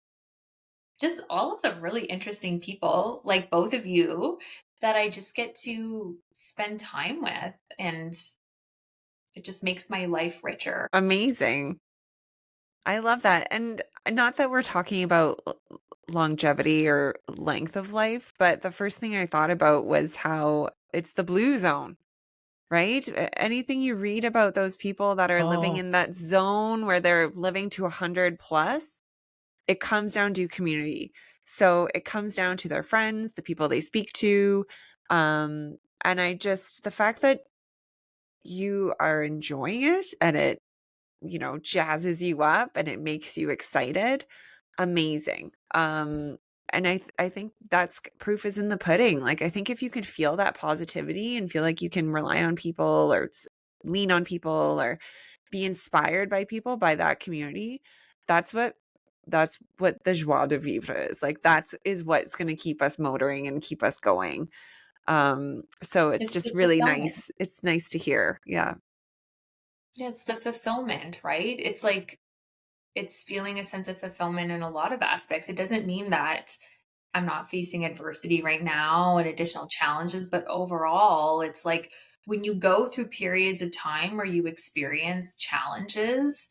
really interesting people like both of you that I just get to spend time with. And it just makes my life richer. Amazing. I love that. And not that we're talking about longevity or length of life, but the first thing I thought about was how it's the blue zone, right? Anything you read about those people that are living Oh, in that zone where they're living to 100 plus, it comes down to community. So it comes down to their friends, the people they speak to. And the fact that you are enjoying it and it, jazzes you up and it makes you excited, amazing. And I think that's proof is in the pudding. Like, I think if you could feel that positivity and feel like you can rely on people or lean on people or be inspired by people, by that community, that's what the joie de vivre is. Like, is what's going to keep us motoring and keep us going. So it's It's just the really fulfillment. nice. It's nice to hear. Yeah. Yeah, it's the fulfillment, right? It's like it's feeling a sense of fulfillment in a lot of aspects. It doesn't mean that I'm not facing adversity right now and additional challenges, but overall, it's like when you go through periods of time where you experience challenges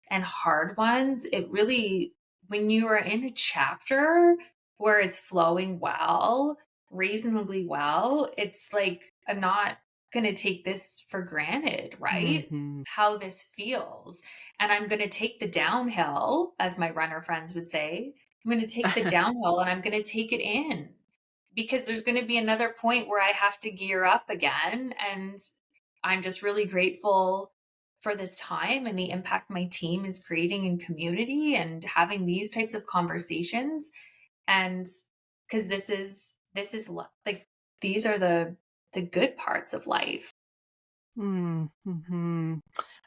and hard ones, it really, when you are in a chapter where it's flowing well, reasonably well, it's like, I'm not going to take this for granted, right? hmm. How this feels. And I'm going to take the downhill, as my runner friends would say. I'm going to take the downhill and I'm going to take it in, because there's going to be another point where I have to gear up again. And I'm just really grateful for this time and the impact my team is creating in community and having these types of conversations. And because like, these are the good parts of life. Mm-hmm.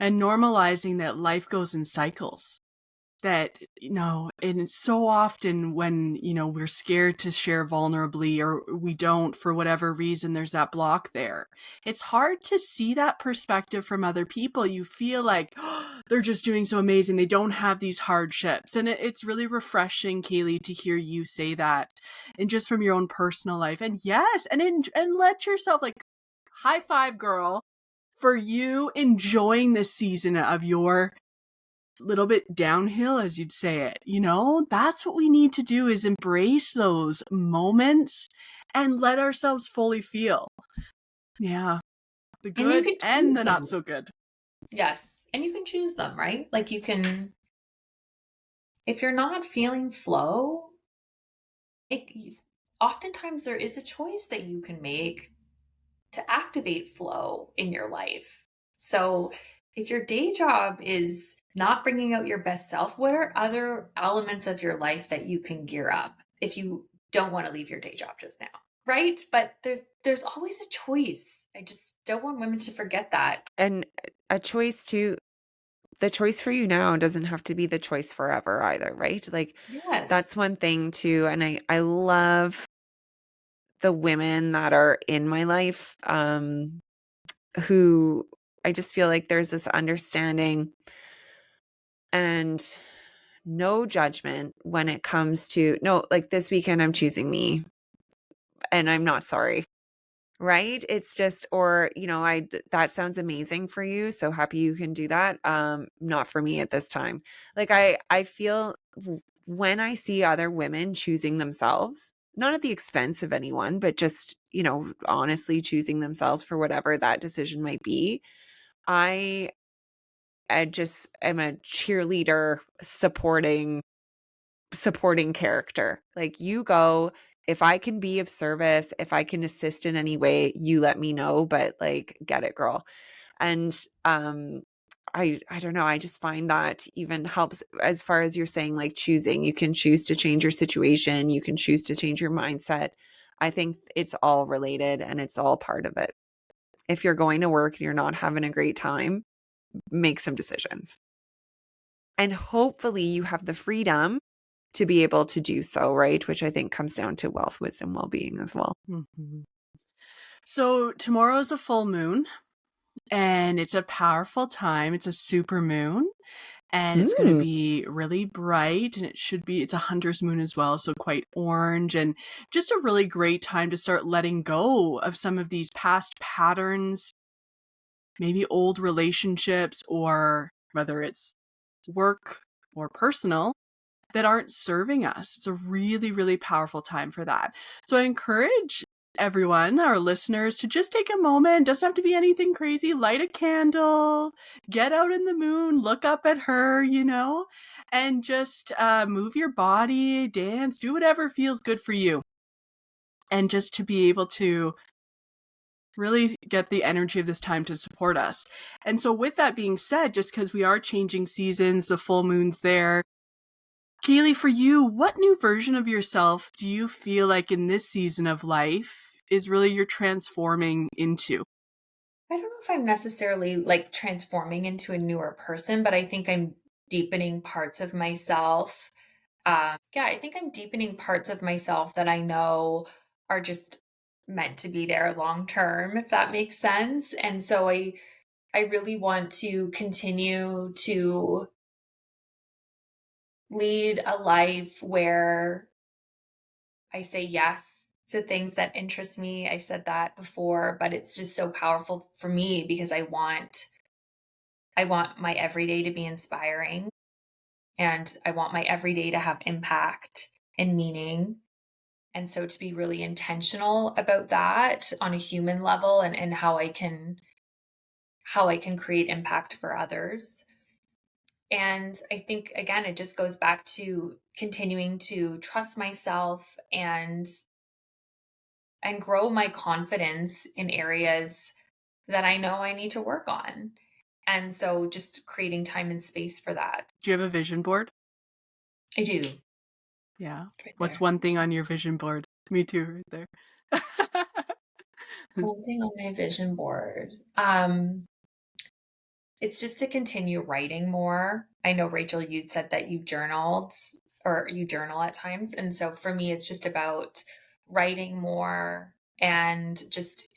And normalizing that life goes in cycles. That, and it's so often when, we're scared to share vulnerably or we don't for whatever reason, there's that block there. It's hard to see that perspective from other people. You feel like they're just doing so amazing. They don't have these hardships. And it's really refreshing, Kailey, to hear you say that, and just from your own personal life. And yes, and let yourself like high five, girl, for you enjoying this season of your little bit downhill, as you'd say it. You know, that's what we need to do, is embrace those moments and let ourselves fully feel. Yeah. The And you good can and choose the them. not so good. Yes. And you can choose them, right? Like you can, if you're not feeling flow, it, oftentimes there is a choice that you can make to activate flow in your life. So if your day job is not bringing out your best self, what are other elements of your life that you can gear up if you don't want to leave your day job just now? Right? But there's always a choice. I just don't want women to forget that. And a choice too, the choice for you now doesn't have to be the choice forever either, right? Like Yes. that's one thing too. And I love the women that are in my life, who I just feel like there's this understanding and no judgment when it comes to, no, like this weekend I'm choosing me and I'm not sorry. Right? It's just, or, you know, that sounds amazing for you. So happy you can do that. Not for me at this time. Like I feel when I see other women choosing themselves, not at the expense of anyone, but just, you know, honestly choosing themselves for whatever that decision might be. I I just am a cheerleader supporting character. Like you go, if I can be of service, if I can assist in any way, you let me know, but like get it, girl. And I don't know, I just find that even helps as far as you're saying, like choosing. You can choose to change your situation, you can choose to change your mindset. I think it's all related and it's all part of it. If you're going to work and you're not having a great time, make some decisions. And hopefully you have the freedom to be able to do so, right? Which I think comes down to wealth, wisdom, well-being as well. Mm-hmm. So tomorrow's a full moon, and it's a powerful time. It's a super moon, and it's going to be really bright, and it's a hunter's moon as well, so quite orange, and just a really great time to start letting go of some of these past patterns, maybe old relationships, or whether it's work or personal, that aren't serving us. It's a really, really powerful time for that. So I encourage everyone, our listeners, to just take a moment. It doesn't have to be anything crazy. Light a candle, get out in the moon, look up at her, you know, and just move your body, dance, do whatever feels good for you. And just to be able to really get the energy of this time to support us. And so with that being said, just because we are changing seasons, the full moon's there, Kailey, for you, what new version of yourself do you feel like in this season of life is really you're transforming into? I don't know if I'm necessarily like transforming into a newer person, but I think I'm deepening parts of myself. Yeah, I think I'm deepening parts of myself that I know are just meant to be there long term, if that makes sense. And so I really want to continue to lead a life where I say yes to things that interest me. I said that before, but it's just so powerful for me because I want my everyday to be inspiring, and I want my everyday to have impact and meaning. And so to be really intentional about that on a human level, and how I can create impact for others. And I think again it just goes back to continuing to trust myself and grow my confidence in areas that I know I need to work on. And so just creating time and space for that. Do you have a vision board? I do. Yeah. Right What's there. one thing on your vision board? Me too, right there. One thing on my vision board. It's just to continue writing more. I know, Rachel, you said that you journaled or you journal at times. And so for me, it's just about writing more and just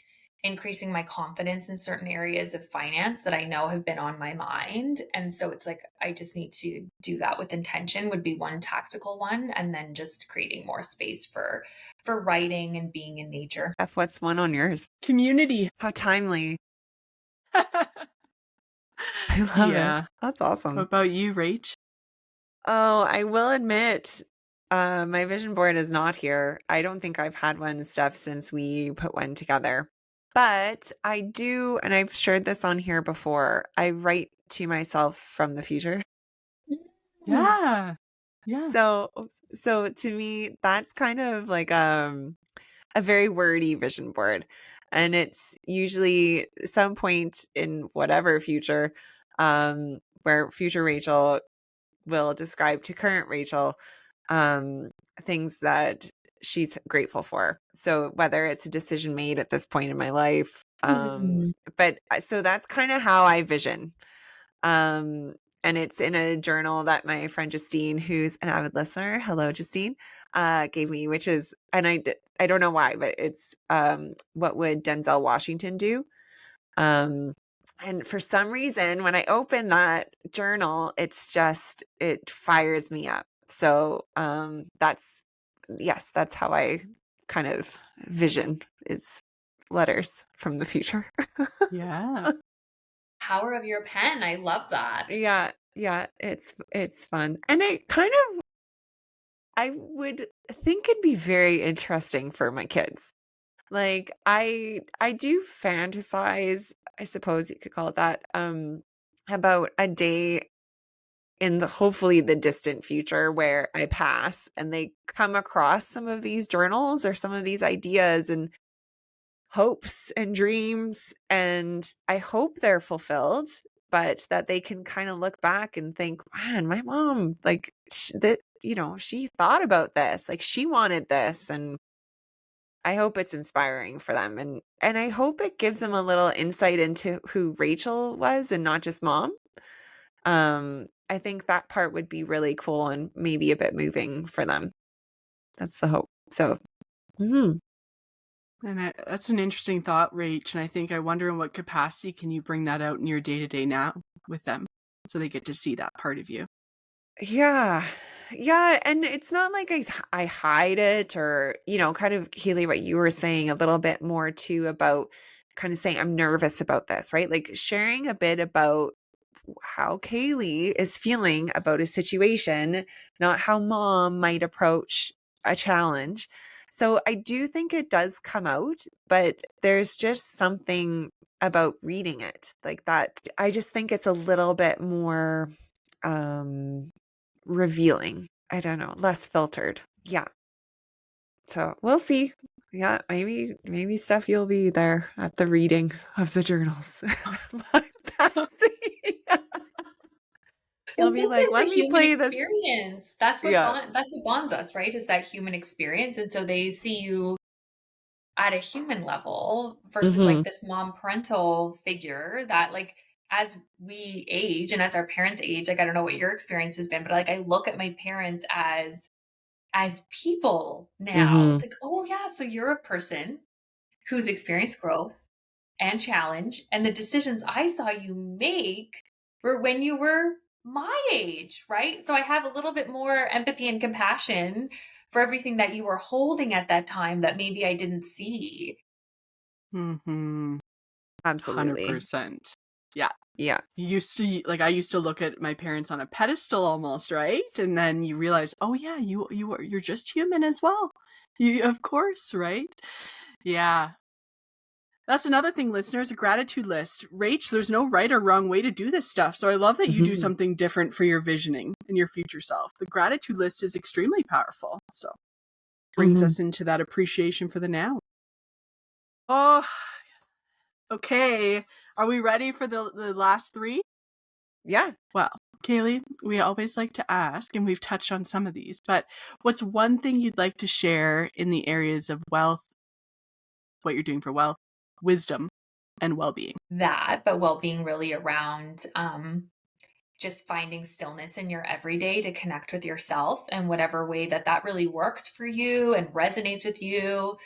increasing my confidence in certain areas of finance that I know have been on my mind. And so it's like I just need to do that with intention would be one tactical one, and then just creating more space for writing and being in nature. F, what's one on yours? Community. How timely. I love it. Yeah. That's What awesome. about you, Rach? Oh, I will admit, my vision board is not here. I don't think I've had one, Steph, since we put one together. But I do, and I've shared this on here before, I write to myself from the future. Yeah. Yeah. So to me, that's kind of like a very wordy vision board. And it's usually some point in whatever future, where future Rachel will describe to current Rachel um, things that she's grateful for. So whether it's a decision made at this point in my life, but so that's kind of how I vision. Um, and it's in a journal that my friend Justine, who's an avid listener, hello Justine, gave me, which is, and I don't know why, but it's what would Denzel Washington do? Um, and for some reason, when I open that journal, it fires me up. So that's how I kind of vision is letters from the future. Yeah. Power of your pen. I love that. Yeah, it's fun. And I would think it'd be very interesting for my kids. Like I do fantasize, I suppose you could call it that, about a day in the hopefully the distant future where I pass and they come across some of these journals or some of these ideas and hopes and dreams, and I hope they're fulfilled, but that they can kind of look back and think, man, my mom, like that, she thought about this, like she wanted this, and I hope it's inspiring for them, and I hope it gives them a little insight into who Rachel was and not just mom. I think that part would be really cool and maybe a bit moving for them. That's the hope. So, mhm. And that's an interesting thought, Rach. And I wonder in what capacity can you bring that out in your day to day now with them so they get to see that part of you? Yeah. Yeah, and it's not like I hide it or, kind of Keely, what you were saying a little bit more too about kind of saying I'm nervous about this, right? Like sharing a bit about how Kaylee is feeling about a situation, not how mom might approach a challenge. So I do think it does come out, but there's just something about reading it like that. I just think it's a little bit more um revealing. I don't know, less filtered. Yeah. So we'll see. Yeah, maybe Steph, you'll be there at the reading of the journals. My Patsy. You'll Well, be just like, it's let a me human play this. experience. Yeah. That's what bonds us, right? Is that human experience. And so they see you at a human level versus Hmm. like this mom parental figure that like as we age and as our parents age, like I don't know what your experience has been, but like I look at my parents as people now. Hmm. It's like, oh yeah, so you're a person who's experienced growth and challenge. And the decisions I saw you make were when you were my age, right? So I have a little bit more empathy and compassion for everything that you were holding at that time that maybe I didn't see. Mm-hmm. Absolutely. 100%. Yeah. Yeah. I used to look at my parents on a pedestal almost, right? And then you realize, oh yeah, you're just human as well. You, of course, right? Yeah. That's another thing, listeners, a gratitude list. Rach, there's no right or wrong way to do this stuff. So I love that you do Hmm. something different for your visioning and your future self. The gratitude list is extremely powerful. So brings Hmm. us into that appreciation for the now. Oh, okay. Are we ready for the last three? Yeah. Well, Kailey, we always like to ask, and we've touched on some of these, but what's one thing you'd like to share in the areas of wealth, what you're doing for wealth, wisdom, and well-being? That, but well-being really around just finding stillness in your everyday to connect with yourself in whatever way that really works for you and resonates with you.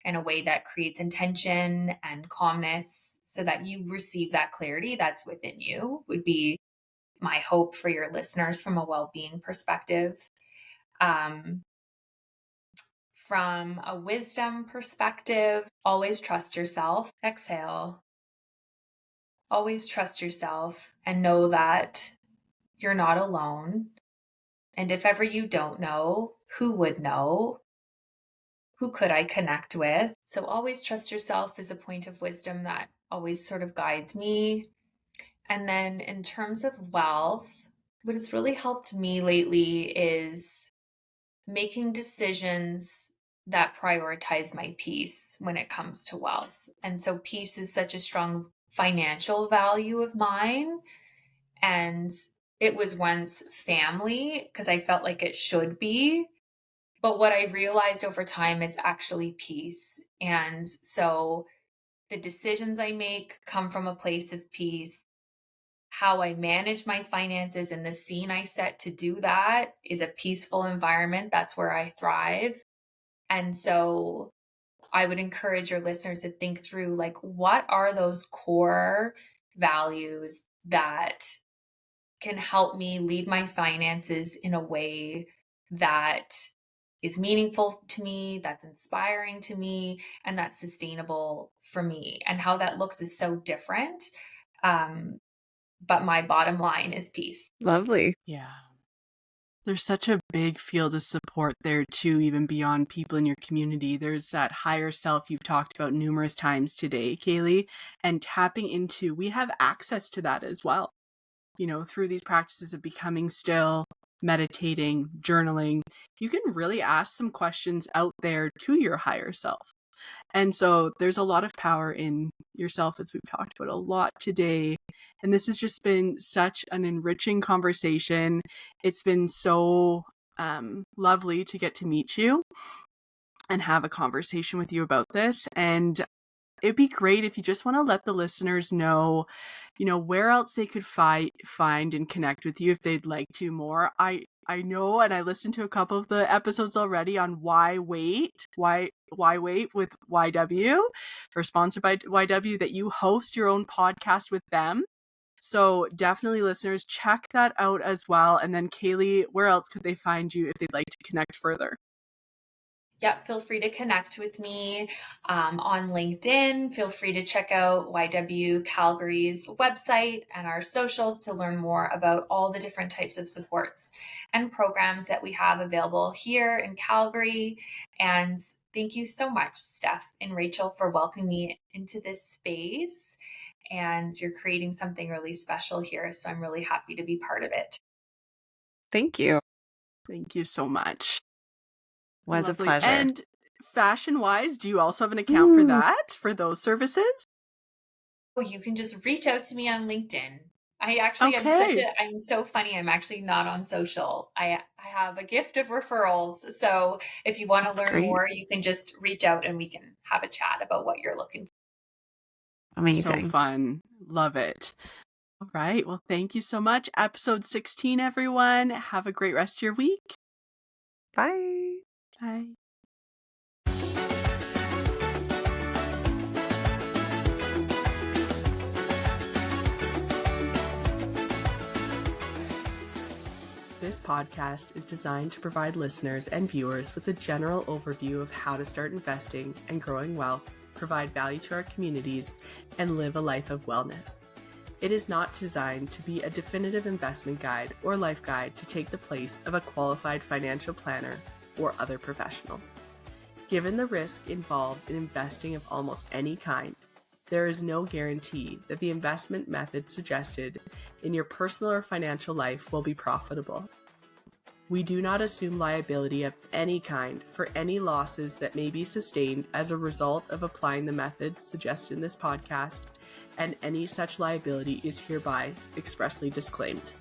in a way that creates intention and calmness so that you receive that clarity that's within you, would be my hope for your listeners from a well-being perspective. Um, from a wisdom perspective, always trust yourself. Exhale. Always trust yourself and know that you're not alone. And if ever you don't know, who would know? Who could I connect with? So always trust yourself is a point of wisdom that always sort of guides me. And then in terms of wealth, what has really helped me lately is making decisions that prioritize my peace when it comes to wealth. And so peace is such a strong financial value of mine. And it was once family because I felt like it should be. But what I realized over time, it's actually peace. And so the decisions I make come from a place of peace. How I manage my finances and the scene I set to do that is a peaceful environment. That's where I thrive. And so I would encourage your listeners to think through, like, what are those core values that can help me lead my finances in a way that is meaningful to me, that's inspiring to me, and that's sustainable for me. And how that looks is so different. But my bottom line is peace. Lovely. Yeah. There's such a big field of support there too, even beyond people in your community. There's that higher self you've talked about numerous times today, Kailey, and tapping into, we have access to that as well. You know, through these practices of becoming still, meditating, journaling, you can really ask some questions out there to your higher self. And so there's a lot of power in yourself, as we've talked about a lot today. And this has just been such an enriching conversation. It's been so lovely to get to meet you and have a conversation with you about this. And it'd be great if you just want to let the listeners know, you know, where else they could find and connect with you if they'd like to more. I know, and I listened to a couple of the episodes already on why wait with YW, or sponsored by YW, that you host your own podcast with them. So definitely, listeners, check that out as well. And then Kailey, where else could they find you if they'd like to connect further? Yeah, feel free to connect with me on LinkedIn. Feel free to check out YW Calgary's website and our socials to learn more about all the different types of supports and programs that we have available here in Calgary. And thank you so much, Steph and Rachel, for welcoming me into this space. And you're creating something really special here. So I'm really happy to be part of it. Thank you. Thank you so much. Was Lovely. a pleasure. And fashion-wise, do you also have an account for that, for those services? Well, you can just reach out to me on LinkedIn. Okay. I'm so funny. I'm actually not on social. I have a gift of referrals. So if you want to That's learn great. more, you can just reach out and we can have a chat about what you're looking for. Amazing. So fun. Love it. All right. Well, thank you so much. Episode 16, everyone. Have a great rest of your week. Bye. Bye. This podcast is designed to provide listeners and viewers with a general overview of how to start investing and growing wealth, provide value to our communities, and live a life of wellness. It is not designed to be a definitive investment guide or life guide to take the place of a qualified financial planner or other professionals. Given the risk involved in investing of almost any kind, there is no guarantee that the investment method suggested in your personal or financial life will be profitable. We do not assume liability of any kind for any losses that may be sustained as a result of applying the methods suggested in this podcast, and any such liability is hereby expressly disclaimed.